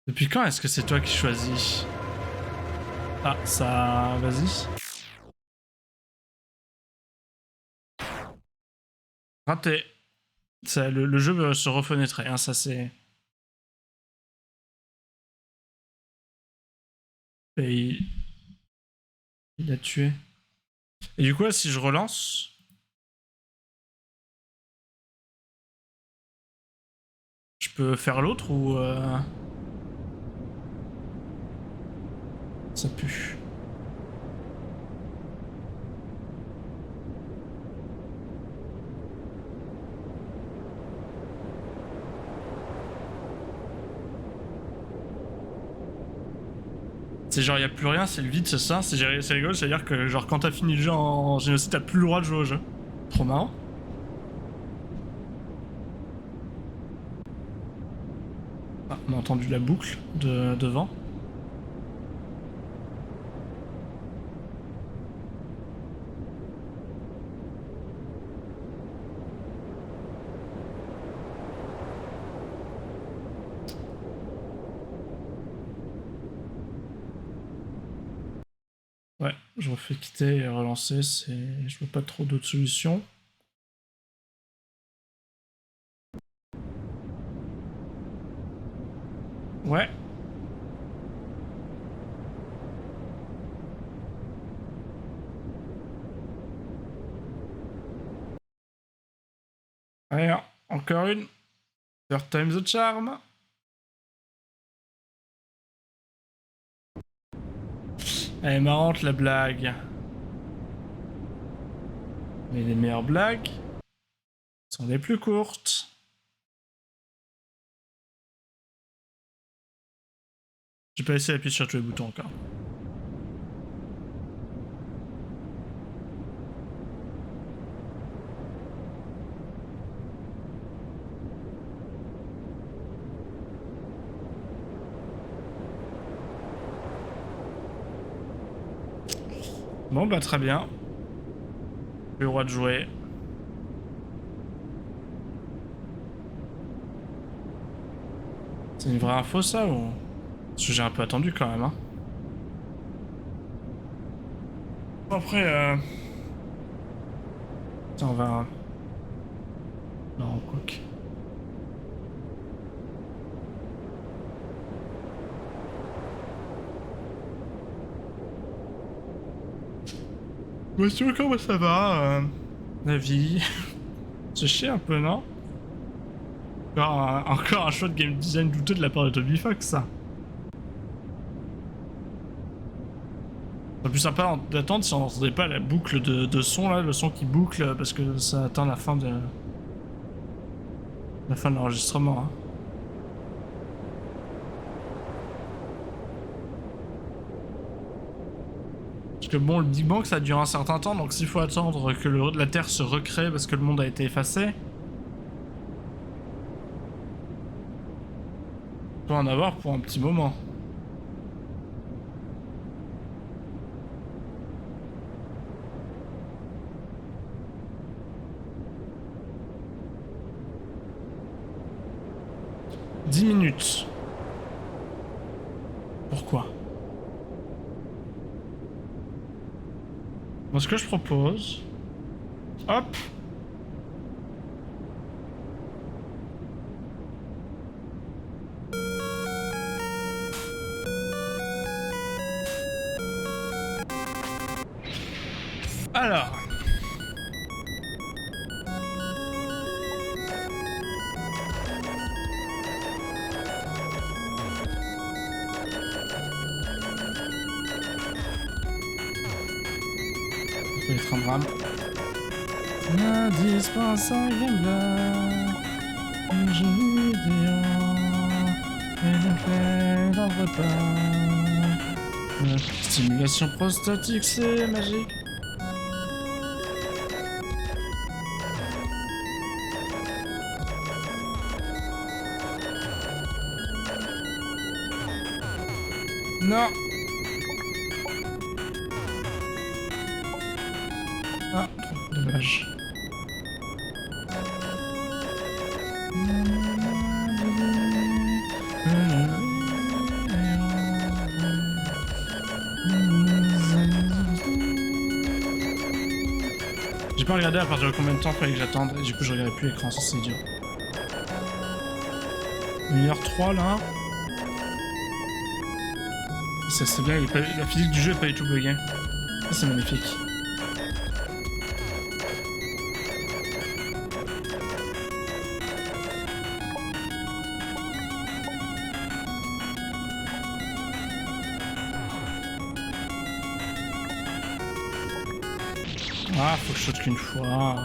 Depuis quand est-ce que c'est toi qui choisis? Ah, ça... Vas-y. Raté. Ça, le jeu veut se refenêtrer, hein, ça c'est... Et il a tué. Et du coup, là, si je relance... Je peux faire l'autre ou... Ça pue. C'est genre, y a plus rien, c'est le vide, c'est ça? C'est rigolo, c'est-à-dire que genre quand t'as fini le jeu en génocide, t'as plus le droit de jouer au jeu. Trop marrant. Ah, on a entendu la boucle devant. Ouais, je refais quitter et relancer, je vois pas trop d'autres solutions. Ouais. Allez, encore une. Third time the charm. Elle est marrante la blague. Mais les meilleures blagues sont les plus courtes. J'ai pas essayé d'appuyer sur tous les boutons encore. Bon bah très bien. J'ai le droit de jouer. C'est une vraie info ça ou... Parce que j'ai un peu attendu quand même hein. Bon, après Tiens, on va... Non, quoique... Monsieur, comment ça va la vie? C'est chier un peu, non? Encore un choix de game design douteux de la part de Toby Fox, ça. C'est plus sympa d'attendre si on n'entendait pas la boucle de son, là, le son qui boucle, parce que ça atteint la fin de... l'enregistrement, hein. Parce que bon, le Big Bang, ça dure un certain temps, donc s'il faut attendre que la Terre se recrée parce que le monde a été effacé... on peut en avoir pour un petit moment. « 10 minutes. Pourquoi? Moi, ce que je propose... Hop. Alors... les tramrams. Indispensable, un jeu vidéo, et donc dans le repas. Stimulation prostatique, c'est magique. Non. Ah, trop dommage. J'ai pas regardé à partir de combien de temps fallait que j'attende, et du coup je regardais plus l'écran, ça c'est idiot. 1h03 là. C'est bien, la physique du jeu est pas du tout buggée. Ça c'est magnifique. Ah, faut que je saute qu'une fois.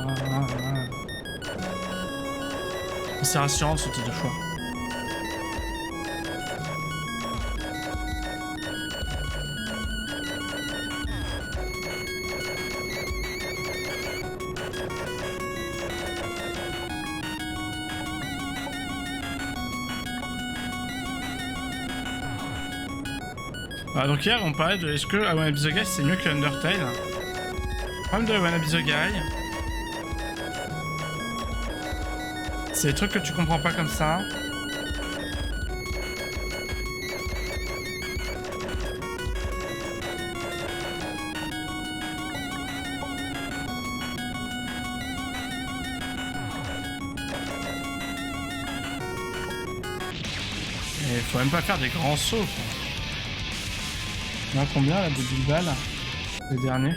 C'est rassurant de sauter 2 fois. Ah, donc hier on parlait de est-ce que I Wanna Be The Guy c'est mieux que Undertale. Le problème de I Wanna Be The Guy, c'est des trucs que tu comprends pas comme ça. Et faut même pas faire des grands sauts, quoi. Il y en a combien là de Bilbal? Les derniers?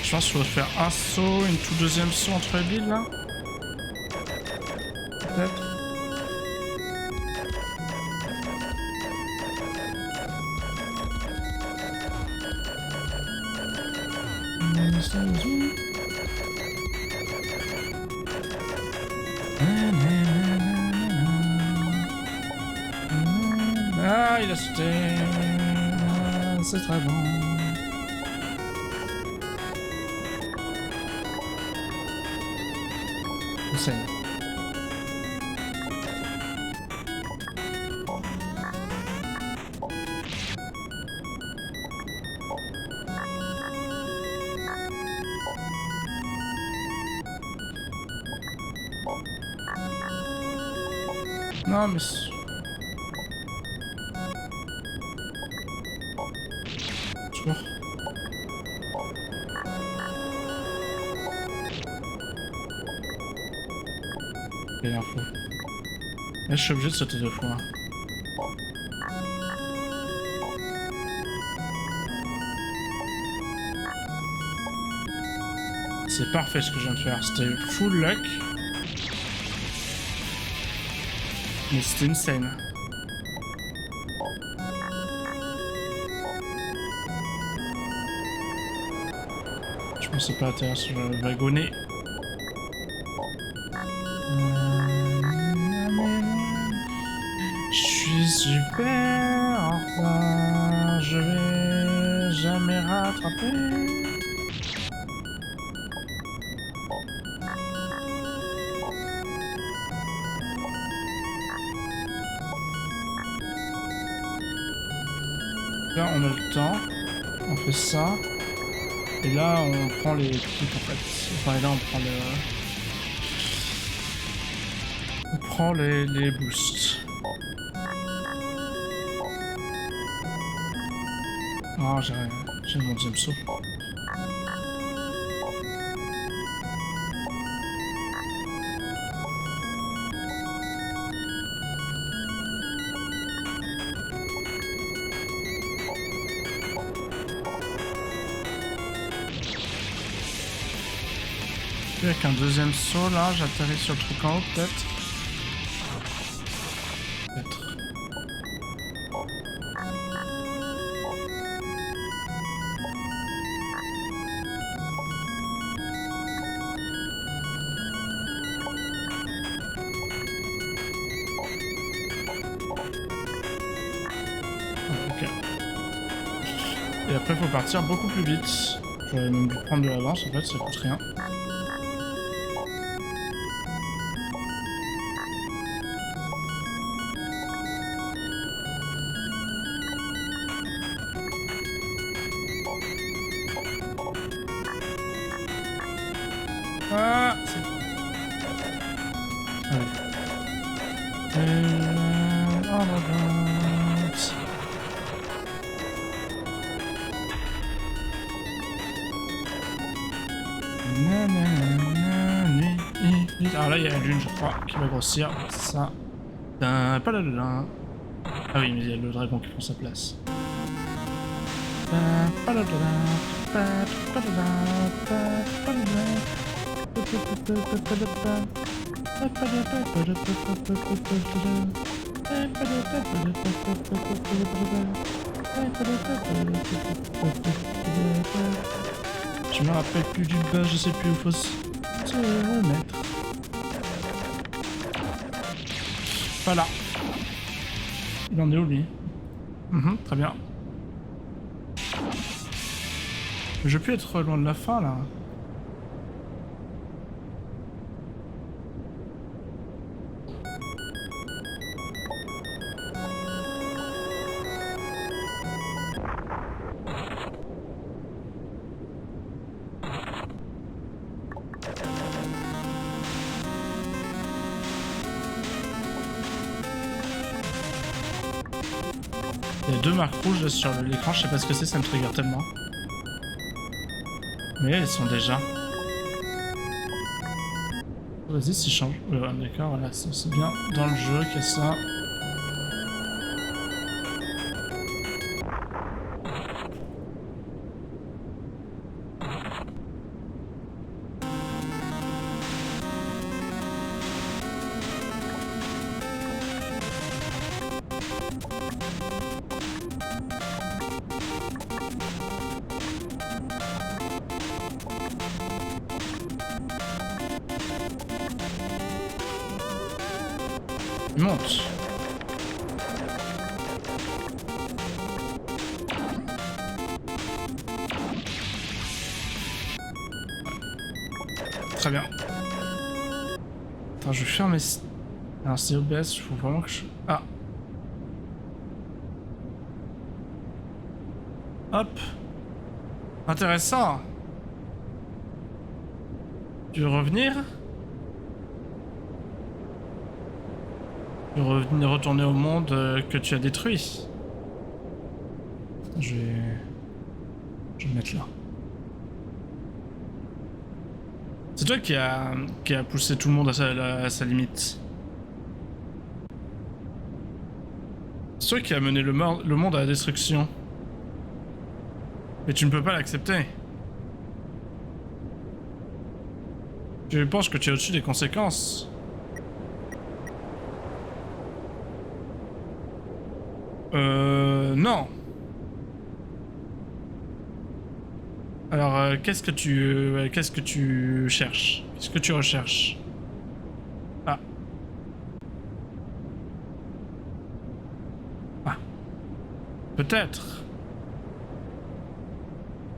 Je pense qu'il faut faire un saut, une tout deuxième saut entre les billes là. Peut-être. Ah, il a sauté. C'est très bon. Scène. Non, mais... Toujours. Quelle info. Là, je suis obligé de sauter 2 fois. C'est parfait ce que je viens de faire. C'était full luck. Mais c'était une scène. Je pensais pas atterrir sur le wagonnet. Je suis super en retard. Je vais jamais rattraper. Là, on a le temps, on fait ça, et là, on prend les trucs en fait. Enfin, et là, on prend le... On prend les boosts. Ah, j'ai mon deuxième saut. Avec un deuxième saut là, j'atterris sur le truc en haut peut-être. Peut-être. Ok. Et après il faut partir beaucoup plus vite. J'aurais même dû prendre de l'avance en fait, ça coûte rien. Ah, c'est... Ah oui. Oh my god. Alors là, il y a la lune, je crois, qui va grossir. Ça. Pas là, là. Ah oui, mais il y a le dragon qui prend sa place. Je me rappelle plus du bas, je sais plus où faut se remettre. Voilà. Il en est où lui? Très bien. Je peux être loin de la fin là. Il y a 2 marques rouges là, sur l'écran, je sais pas ce que c'est, ça me trigger tellement. Mais elles sont déjà. Vas-y, si change. Ouais, d'accord, voilà, c'est bien dans le jeu qu'il y a ça. Il monte. Très bien. Attends, je vais faire mes... Alors c'est OBS, il faut vraiment que je... Ah. Hop. Intéressant. Tu veux revenir? Retourner au monde que tu as détruit. Je vais me mettre là. C'est toi qui a poussé tout le monde à sa limite. C'est toi qui a mené le monde à la destruction. Mais tu ne peux pas l'accepter. Je pense que tu es au-dessus des conséquences. Non. Alors, qu'est-ce que tu cherches? Qu'est-ce que tu recherches? Ah. Ah. Peut-être.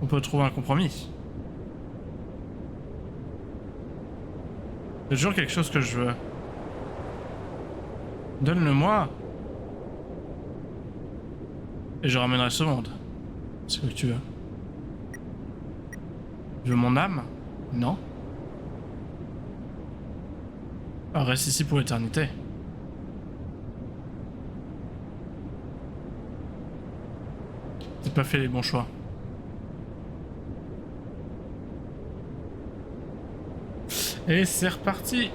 On peut trouver un compromis. Il y a toujours quelque chose que je veux. Donne-le-moi. Et je ramènerai ce monde. C'est ce que tu veux. Tu veux mon âme? Non. Alors reste ici pour l'éternité. T'as pas fait les bons choix. Et c'est reparti.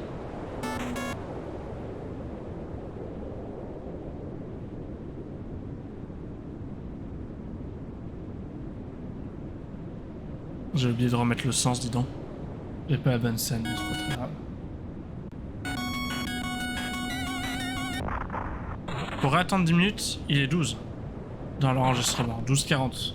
J'ai oublié de remettre le sens, dis donc. J'ai pas la bonne scène, mais c'est pas très grave. Pour attendre 10 minutes, il est 12 dans l'enregistrement. 12h40.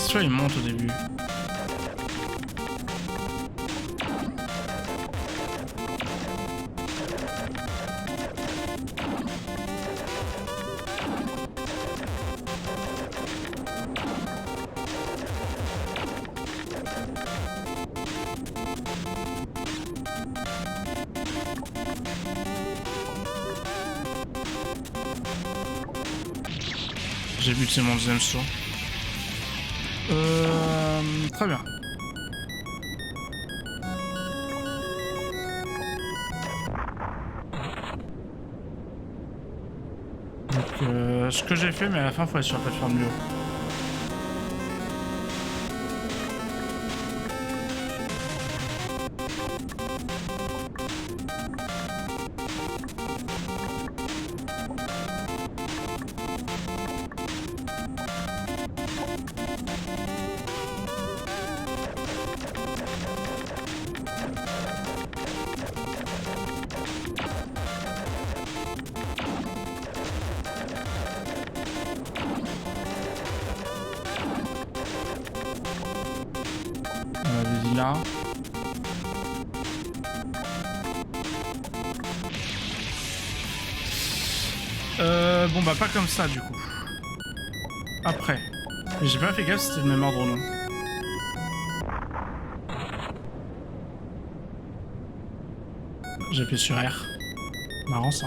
Tu vois, il monte au début. J'ai vu que c'est mon deuxième saut. Très bien. Donc, ce que j'ai fait, mais à la fin, faut être sur la plateforme du haut. Là. Bon bah pas comme ça du coup. Après. Mais j'ai pas fait gaffe si c'était le même ordre ou non. J'ai appuyé sur R. Marrant ça.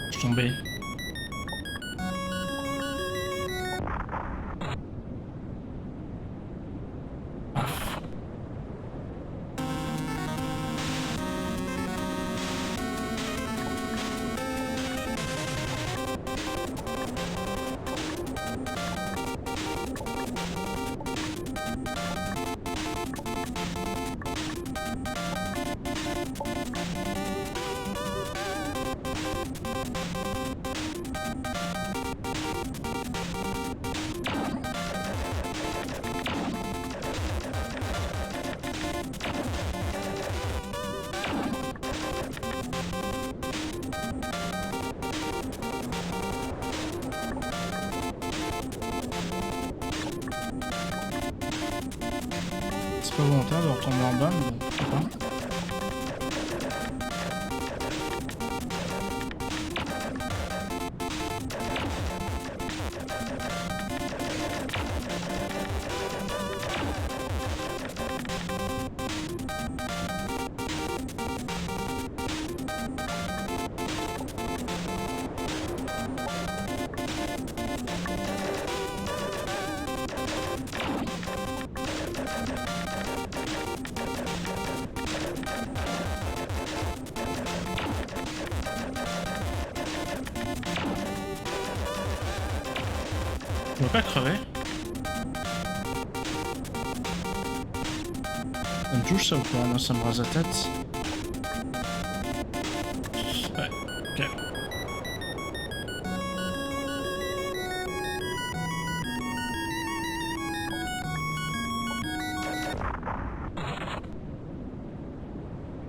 Je suis tombé. pas volontaire de retomber en bas, mais bon, je sais pas. Je veux pas crever. Ça me touche ça ou pas? Non, ça me rase la tête. Ouais, ok.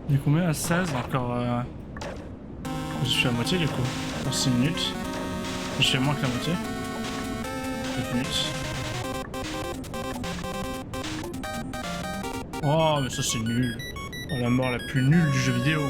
Du coup, mais à 16, encore. Je suis à moitié du coup. Pour 6 minutes. Je fais moins que la moitié. 7 minutes. Oh, mais ça c'est nul. Oh, la mort la plus nulle du jeu vidéo.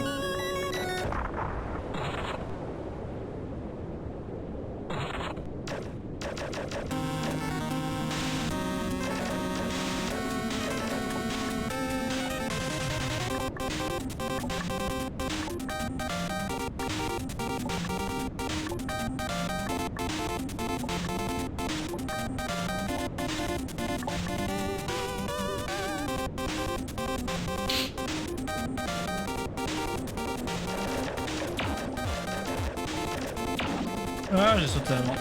Ah, j'ai sauté avant.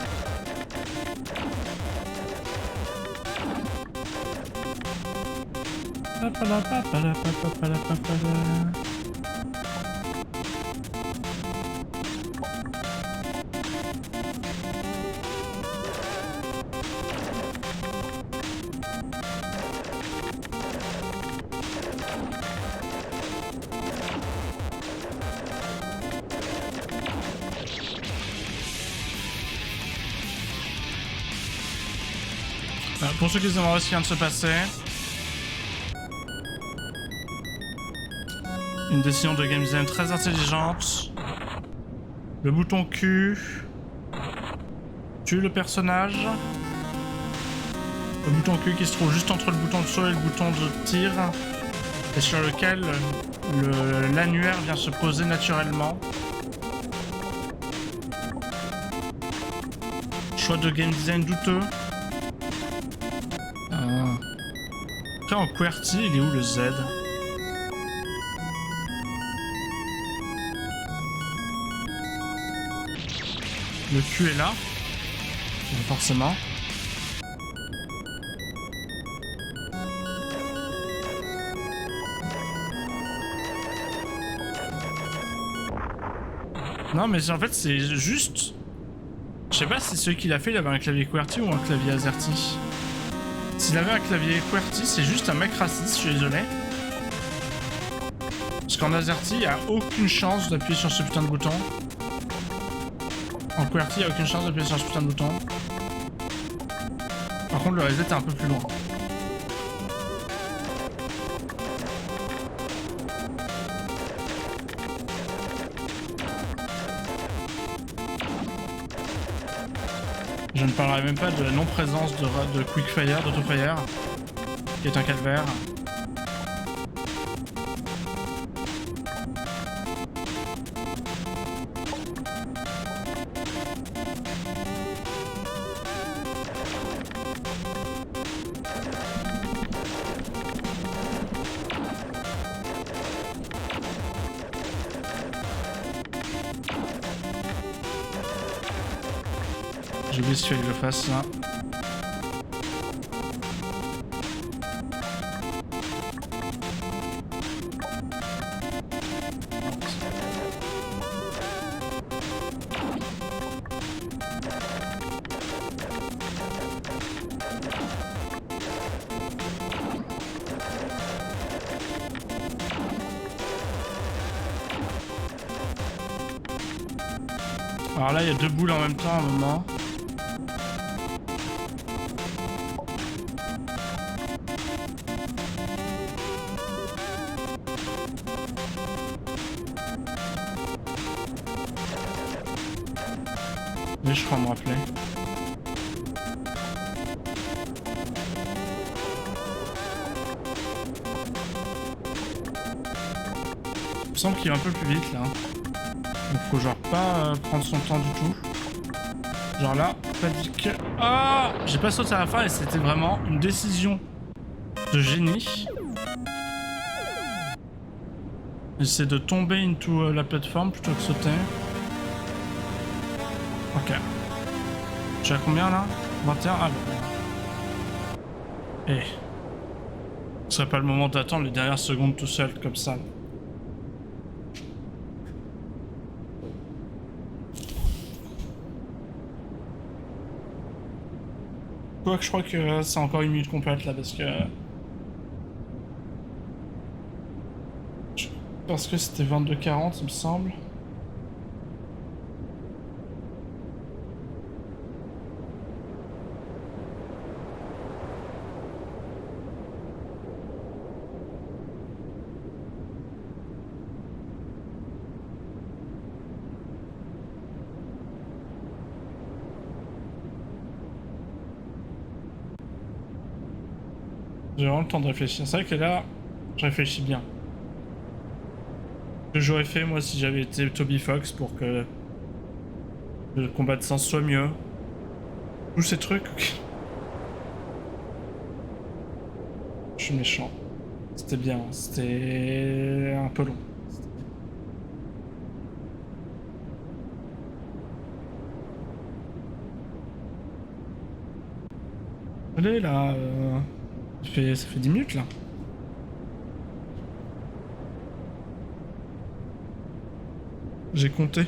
Pour ceux qui se demandent ce qui vient de se passer, une décision de game design très intelligente. Le bouton Q tue le personnage. Le bouton Q qui se trouve juste entre le bouton de saut et le bouton de tir, et sur lequel l'annuaire vient se poser naturellement. Choix de game design douteux. Après en QWERTY, il est où le Z? Le Q est là, forcément. Non mais en fait c'est juste... Je sais pas si celui qui l'a fait il avait un clavier QWERTY ou un clavier AZERTY. S'il avait un clavier QWERTY, c'est juste un mec raciste, je suis désolé. Parce qu'en AZERTY, il n'y a aucune chance d'appuyer sur ce putain de bouton. En QWERTY, il n'y a aucune chance d'appuyer sur ce putain de bouton. Par contre, le reset est un peu plus loin. Je ne parlerai même pas de la non-présence de Quickfire, d'Autofire, qui est un calvaire. J'ai oublié si je le fasse là. Alors là, il y a deux boules en même temps à un moment. Oui, je crois me rappeler. Il me semble qu'il va un peu plus vite là. Donc faut genre pas prendre son temps du tout. Genre là, pas dit que... Ah, j'ai pas sauté à la fin et c'était vraiment une décision de génie. J'essaie de tomber into la plateforme plutôt que sauter. Ok. Je suis à combien là? 21? Ah bon. Eh. Ce serait pas le moment d'attendre les dernières secondes tout seul comme ça. Quoique je crois que c'est encore une minute complète là parce que... Parce que c'était 22h40 il me semble. J'ai vraiment le temps de réfléchir. C'est vrai que là, je réfléchis bien. Ce que j'aurais fait moi si j'avais été Toby Fox pour que le combat de sens soit mieux. Tous ces trucs. Je suis méchant. C'était bien, c'était un peu long. Allez là, ça fait 10 minutes là. J'ai compté.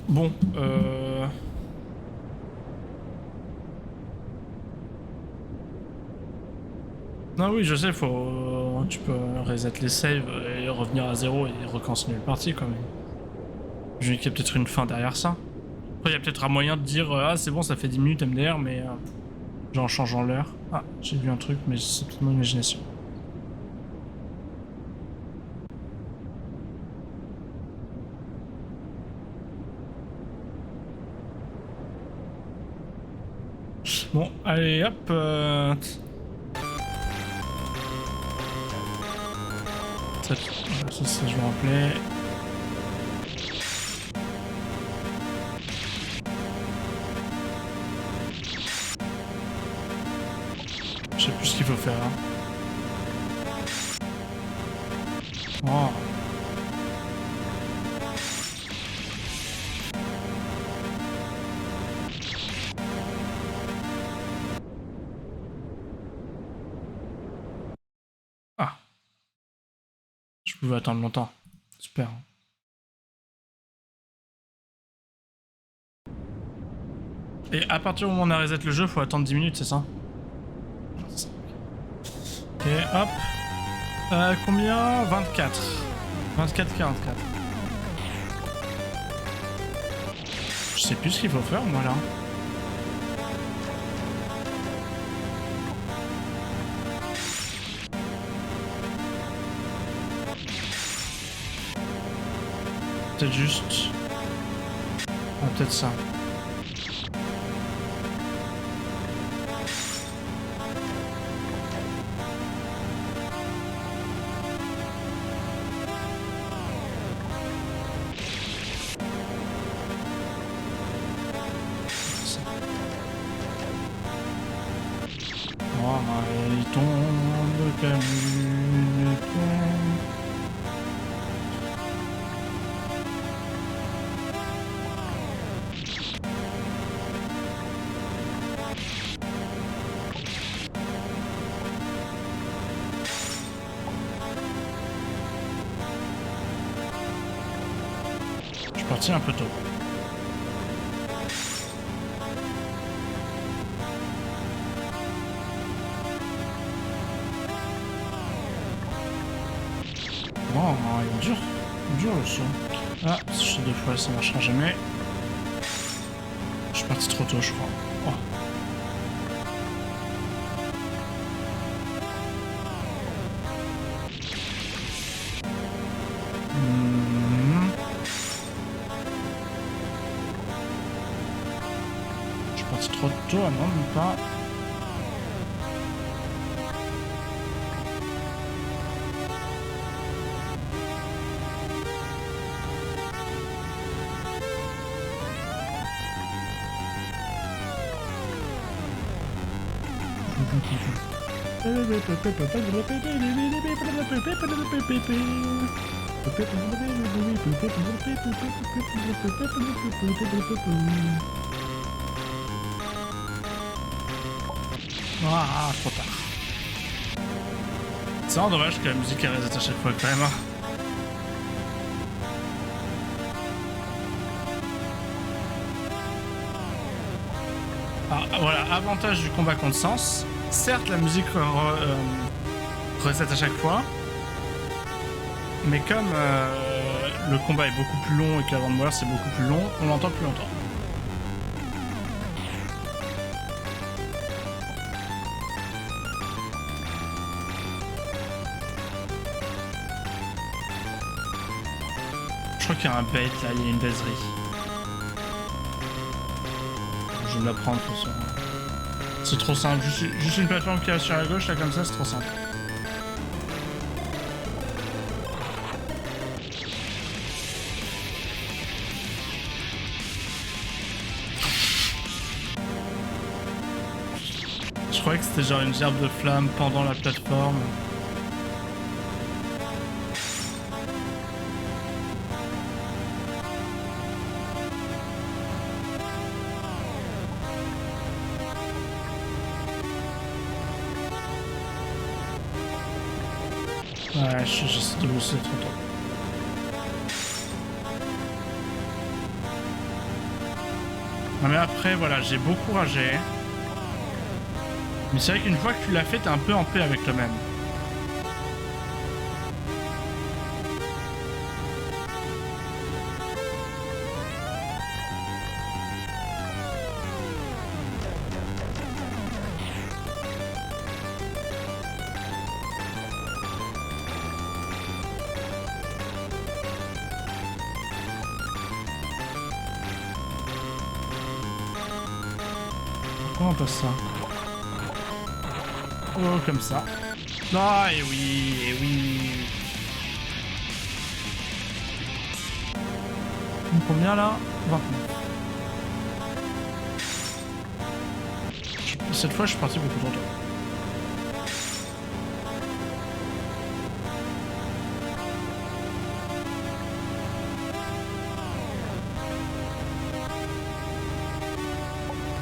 Bon, non oui, je sais, faut... Tu peux reset les saves et revenir à zéro et recontinuer le parti quand même. Je dis qu'il y a peut-être une fin derrière ça. Après, il y a peut-être un moyen de dire ah c'est bon, ça fait 10 minutes MDR, mais genre en changeant l'heure. Ah, j'ai vu un truc, mais c'est toute mon imagination. Bon, allez, hop. Ça, je me rappelais. Je sais plus ce qu'il faut faire. Hein. Oh. Ah. Je pouvais attendre longtemps. Super. Et à partir du moment où on a reset le jeu, faut attendre 10 minutes, c'est ça? Ok, hop. Combien? 24. 24-44. Je sais plus ce qu'il faut faire, moi, là. Peut-être juste... Ah, peut-être ça. Oh, il tombe comme une étoile. Je suis parti un peu tôt. Non, il est dur. Il est dur le saut. Ah, si je saute 2 fois, ça marchera jamais. Je suis parti trop tôt, je crois. Oh. Je suis parti trop tôt, ah non, même pas. Ah, trop tard. C'est vraiment dommage que la musique elle reset à chaque fois quand même. Ah, voilà, avantage du combat contre Sens. Certes, la musique reset à chaque fois, mais comme le combat est beaucoup plus long et que l'avant de mourir c'est beaucoup plus long, on l'entend plus longtemps. Je crois qu'il y a un bait là, il y a une baiserie. Je vais me la prendre de toute façon. C'est trop simple, juste une plateforme qui est sur la gauche là comme ça, c'est trop simple. Je croyais que c'était genre une gerbe de flamme pendant la plateforme. Ouais, j'essaie de bosser trop tôt. Non mais après, voilà, j'ai beaucoup ragé. Mais c'est vrai qu'une fois que tu l'as fait, t'es un peu en paix avec toi-même. Pourquoi on passe ça? Oh, comme ça. Ah, et oui, et oui. Combien là? 29. Cette fois, je suis parti beaucoup trop tôt.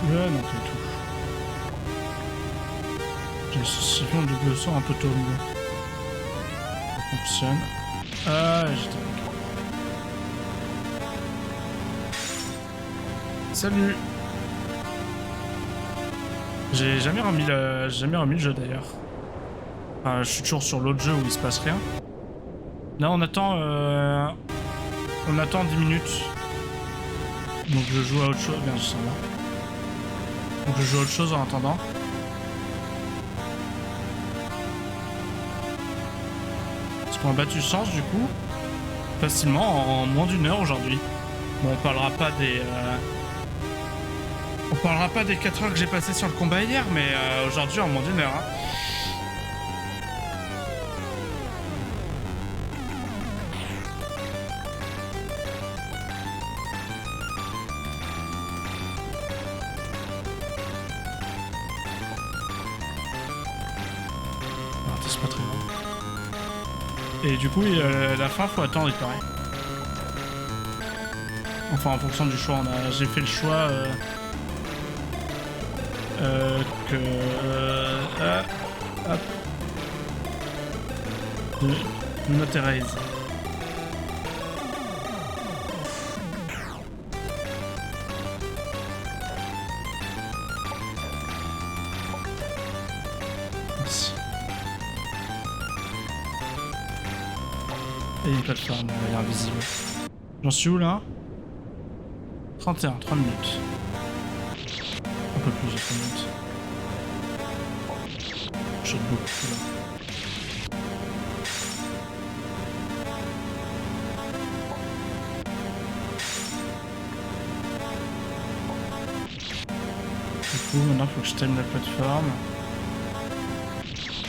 Ouais, non, c'est tout. J'ai fait un double saut un peu tôt. Ça fonctionne. Ah, j'étais bloqué. Salut. J'ai jamais remis le jeu d'ailleurs. Enfin, je suis toujours sur l'autre jeu où il se passe rien. Là, on attend 10 minutes. Donc je joue à autre chose. Merde, je sens là. Donc je joue à autre chose en attendant. Parce qu'on a battu Sens du coup facilement en moins d'1 heure aujourd'hui. Bon, on parlera pas des 4 heures que j'ai passées sur le combat hier, mais aujourd'hui en moins d'1 heure. Hein. C'est pas très grave. Et du coup, la fin, faut attendre, il paraît. Enfin, en fonction du choix, j'ai fait le choix hop, de Noterize. Merci. Et une plateforme, elle est invisible. J'en suis où là? 31, 3 minutes. Un peu plus de 3 minutes. Je saute beaucoup là. Du coup, maintenant il faut que je time la plateforme.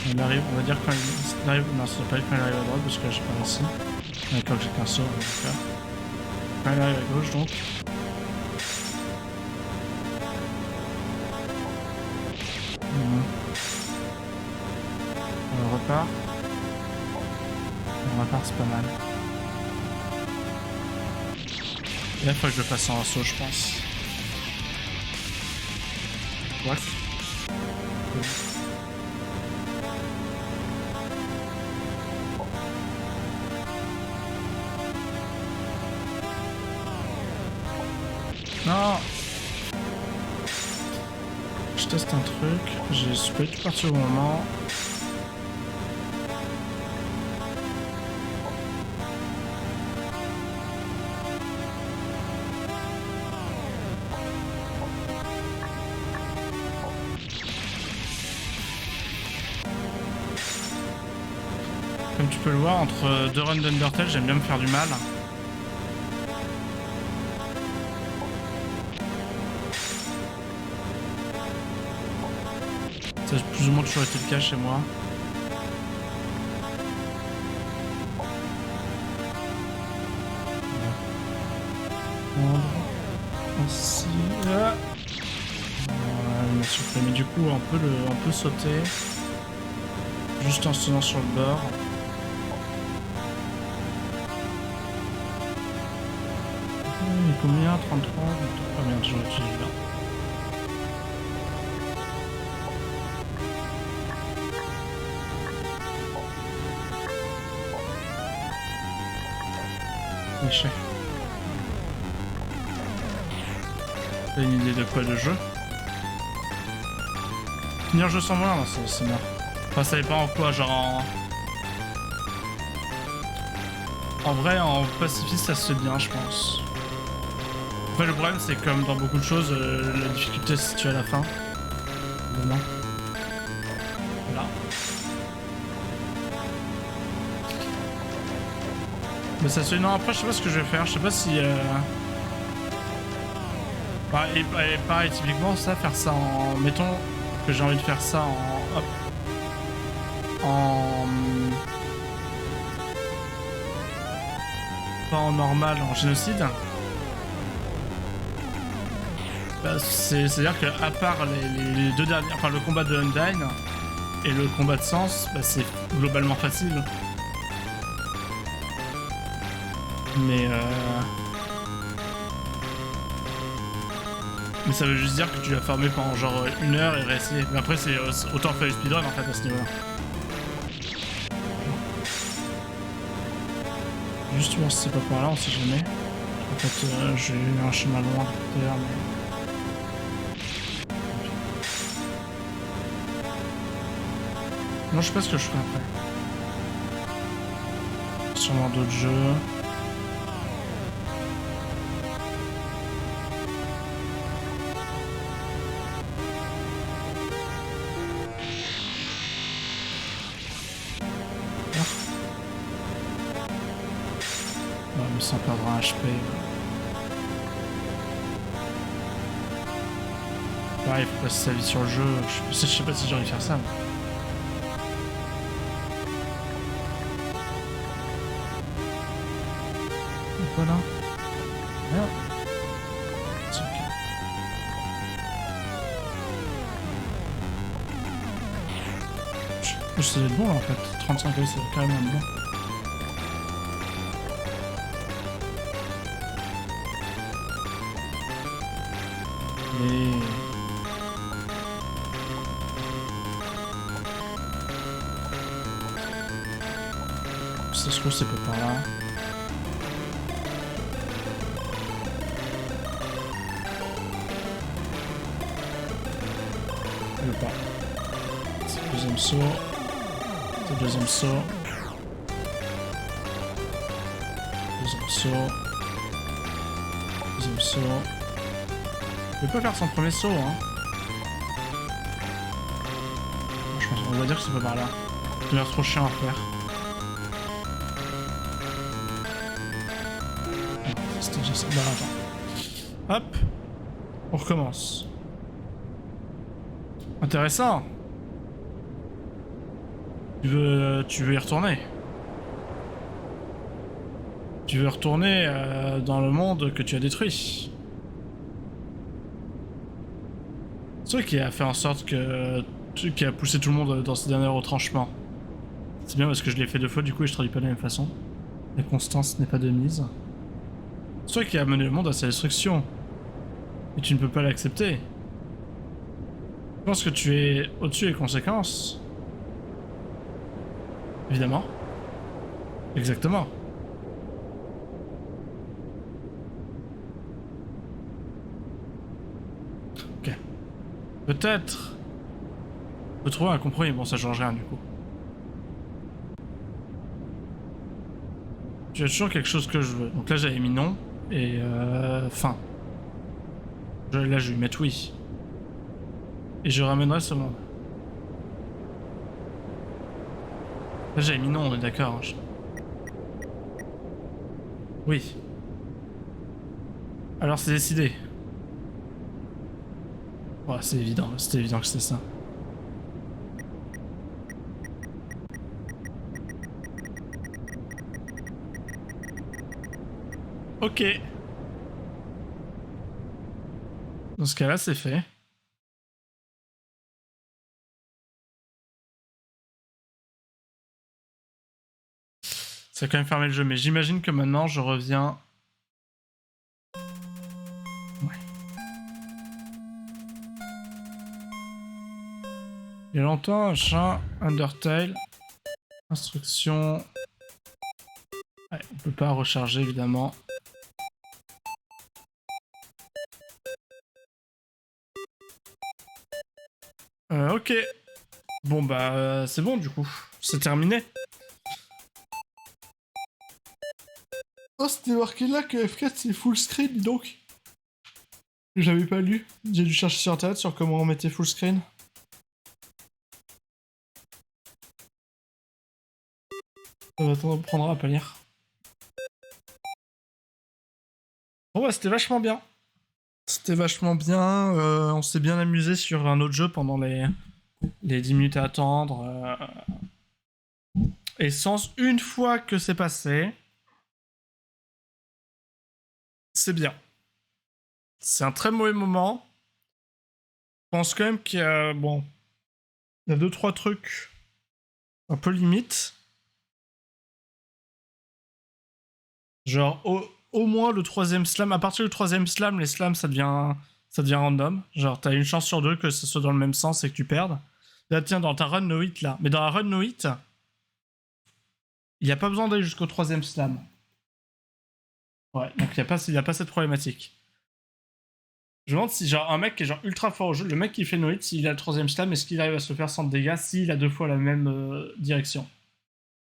Il arrive, on va dire quand il arrive. Non, ça doit pas être quand il arrive à droite parce que là j'ai pas réussi. D'accord, j'ai qu'un sort, on va le faire. Quand il arrive à gauche donc. On repart. On repart, c'est pas mal. Et là, il faut que je le fasse en saut, je pense. Ouais. Non. Je teste un truc. J'ai super tout parti au moment. Comme tu peux le voir, entre deux runs d'Undertale, j'aime bien me faire du mal. Ça a plus ou moins toujours été le cas chez moi. Ainsi. Voilà, il m'a soufflé. Mais du coup, on peut sauter. Juste en se tenant sur le bord. Il est combien? 33? Ah merde, j'aurais utilisé là. Échec. T'as une idée de quoi de jeu? Finir jeu sans mourir, c'est mort. Enfin, ça dépend en quoi, genre en vrai, en pacifiste, ça se fait bien, je pense. Après, le problème, c'est comme dans beaucoup de choses, la difficulté se situe à la fin. Évidemment. Voilà. Mais ça se fait... Non, après, je sais pas ce que je vais faire. Je sais pas si... Pareil, typiquement, ça, faire ça en... Mettons que j'ai envie de faire ça en... Hop. En... Pas en normal, en génocide. Bah, c'est-à-dire qu'à part les deux derniers... Enfin, le combat de Undyne et le combat de Sens, bah, c'est globalement facile. Mais ça veut juste dire que tu vas farmer pendant genre 1 heure et réessayer. Mais après, c'est autant faire du speedrun en fait à ce niveau-là. Juste voir si c'est pas par là, on sait jamais. En fait, j'ai eu un chemin loin d'ailleurs, mais. Non, je sais pas ce que je ferai après. Sûrement d'autres jeux. Sans perdre un HP. Pareil, il faut passer sa vie sur le jeu. Je sais pas si j'ai envie de faire ça. Voilà. Merde. C'est ok. Ça doit être bon là en fait. 35 c'est carrément bon. Ça se trouve c'est pas par là. Je veux pas. C'est le deuxième saut. C'est le deuxième saut. Deuxième saut. Deuxième saut. Il peut pas faire son premier saut, hein. Je pense qu'on va dire que c'est pas par là. Ça a l'air trop chiant à faire. Hop. On recommence. Intéressant. Tu veux y retourner. Tu veux retourner dans le monde que tu as détruit. C'est vrai qui a fait en sorte que... qui a poussé tout le monde dans ce dernier retranchement. C'est bien parce que je l'ai fait 2 fois du coup et je traduis pas de la même façon. La constance n'est pas de mise. C'est toi qui a mené le monde à sa destruction. Et tu ne peux pas l'accepter. Je pense que tu es au-dessus des conséquences. Évidemment. Exactement. Ok. Peut-être. On peut trouver un compromis. Bon, ça change rien du coup. Tu as toujours quelque chose que je veux. Donc là, j'avais mis non. Et fin. Là, je vais mettre oui. Et je ramènerai ce monde. Là, j'avais mis non, on est d'accord. Oui. Alors, c'est décidé. Ouais, c'est évident. C'était évident que c'était ça. Ok. Dans ce cas-là, c'est fait. Ça a quand même fermé le jeu, mais j'imagine que maintenant je reviens. Ouais. Il y a longtemps, un chat, Undertale. Instruction. Ouais, on peut pas recharger évidemment. Ok. Bon bah c'est bon du coup. C'est terminé. Oh, c'était marqué là que F4 c'est full screen, dis donc. J'avais pas lu. J'ai dû chercher sur internet sur comment on mettait full screen. Ça va prendre à pas lire. Bon bah c'était vachement bien. C'était vachement bien. On s'est bien amusé sur un autre jeu pendant les 10 minutes à attendre. Et sans une fois que c'est passé, c'est bien. C'est un très mauvais moment. Je pense quand même qu'il y a... Bon... Il y a 2-3 trucs un peu limite. Genre, au moins le 3ème slam. À partir du 3ème slam, les slams, ça devient random. Genre, t'as une chance sur 2 que ce soit dans le même sens et que tu perdes. Là, tiens, dans ta run no hit, là. Mais dans la run no hit, il n'y a pas besoin d'aller jusqu'au 3ème slam. Ouais, donc il n'y a pas cette problématique. Je me demande si, genre, un mec qui est genre ultra fort au jeu, le mec qui fait no hit, s'il a le 3ème slam, est-ce qu'il arrive à se faire sans dégâts s'il a 2 fois la même direction?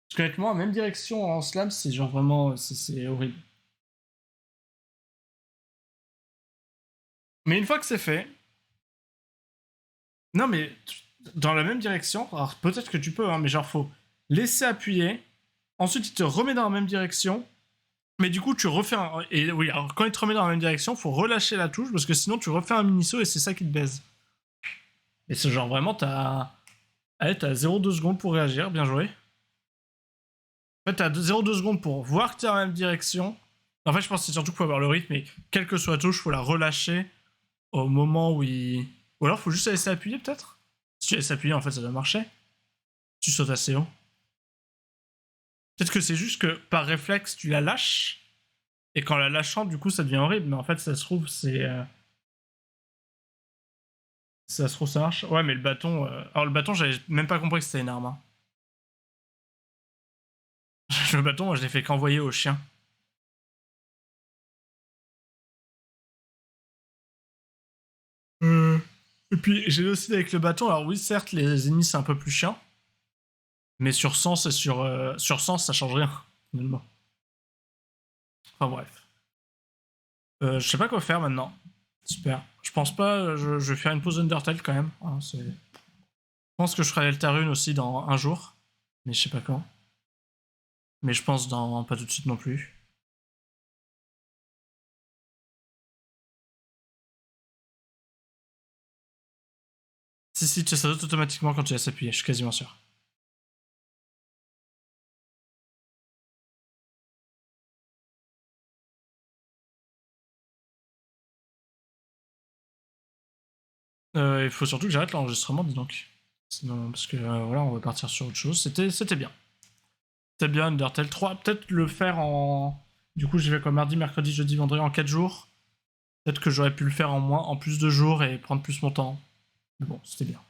Parce qu'honnêtement, la même direction en slam, c'est genre vraiment... C'est horrible. Mais une fois que c'est fait... Non, mais dans la même direction, alors peut-être que tu peux, hein, mais genre faut laisser appuyer, ensuite il te remet dans la même direction, mais du coup tu refais un... Et oui, alors quand il te remet dans la même direction, faut relâcher la touche, parce que sinon tu refais un mini-saut et c'est ça qui te baise. Et c'est genre vraiment, t'as... Allez, t'as 0,2 secondes pour réagir, bien joué. En fait, t'as 0,2 secondes pour voir que t'es dans la même direction. En fait, je pense que c'est surtout qu'il faut avoir le rythme, et quelle que soit la touche, faut la relâcher au moment où il... Ou alors faut juste la laisser appuyer peut-être. Si tu laisses appuyer, en fait, ça doit marcher. Tu sautes assez haut. Peut-être que c'est juste que par réflexe, tu la lâches. Et qu'en la lâchant, du coup, ça devient horrible. Mais en fait, ça se trouve, c'est... Ça se trouve, ça marche. Ouais, mais le bâton... Alors, le bâton, j'avais même pas compris que c'était une arme. Hein. Le bâton, moi, je l'ai fait qu'envoyer au chien. Et puis, j'ai aussi avec le bâton. Alors oui, certes, les ennemis, c'est un peu plus chiant. Mais sur sens et sur sens, ça change rien, finalement. Enfin bref. Je sais pas quoi faire maintenant. Super. Je pense pas. Je vais faire une pause Undertale quand même. Hein, je pense que je ferai Deltarune aussi dans un jour. Mais je sais pas quand. Mais je pense dans pas tout de suite non plus. Si, ça saute automatiquement quand tu laisses appuyer, je suis quasiment sûr. Il faut surtout que j'arrête l'enregistrement, dis donc. Sinon, parce que voilà, on va partir sur autre chose. C'était bien. C'était bien Undertale 3. Peut-être le faire en. Du coup, j'y vais comme mardi, mercredi, jeudi, vendredi en 4 jours. Peut-être que j'aurais pu le faire en plus de jours et prendre plus mon temps. Mais bon, c'était bien.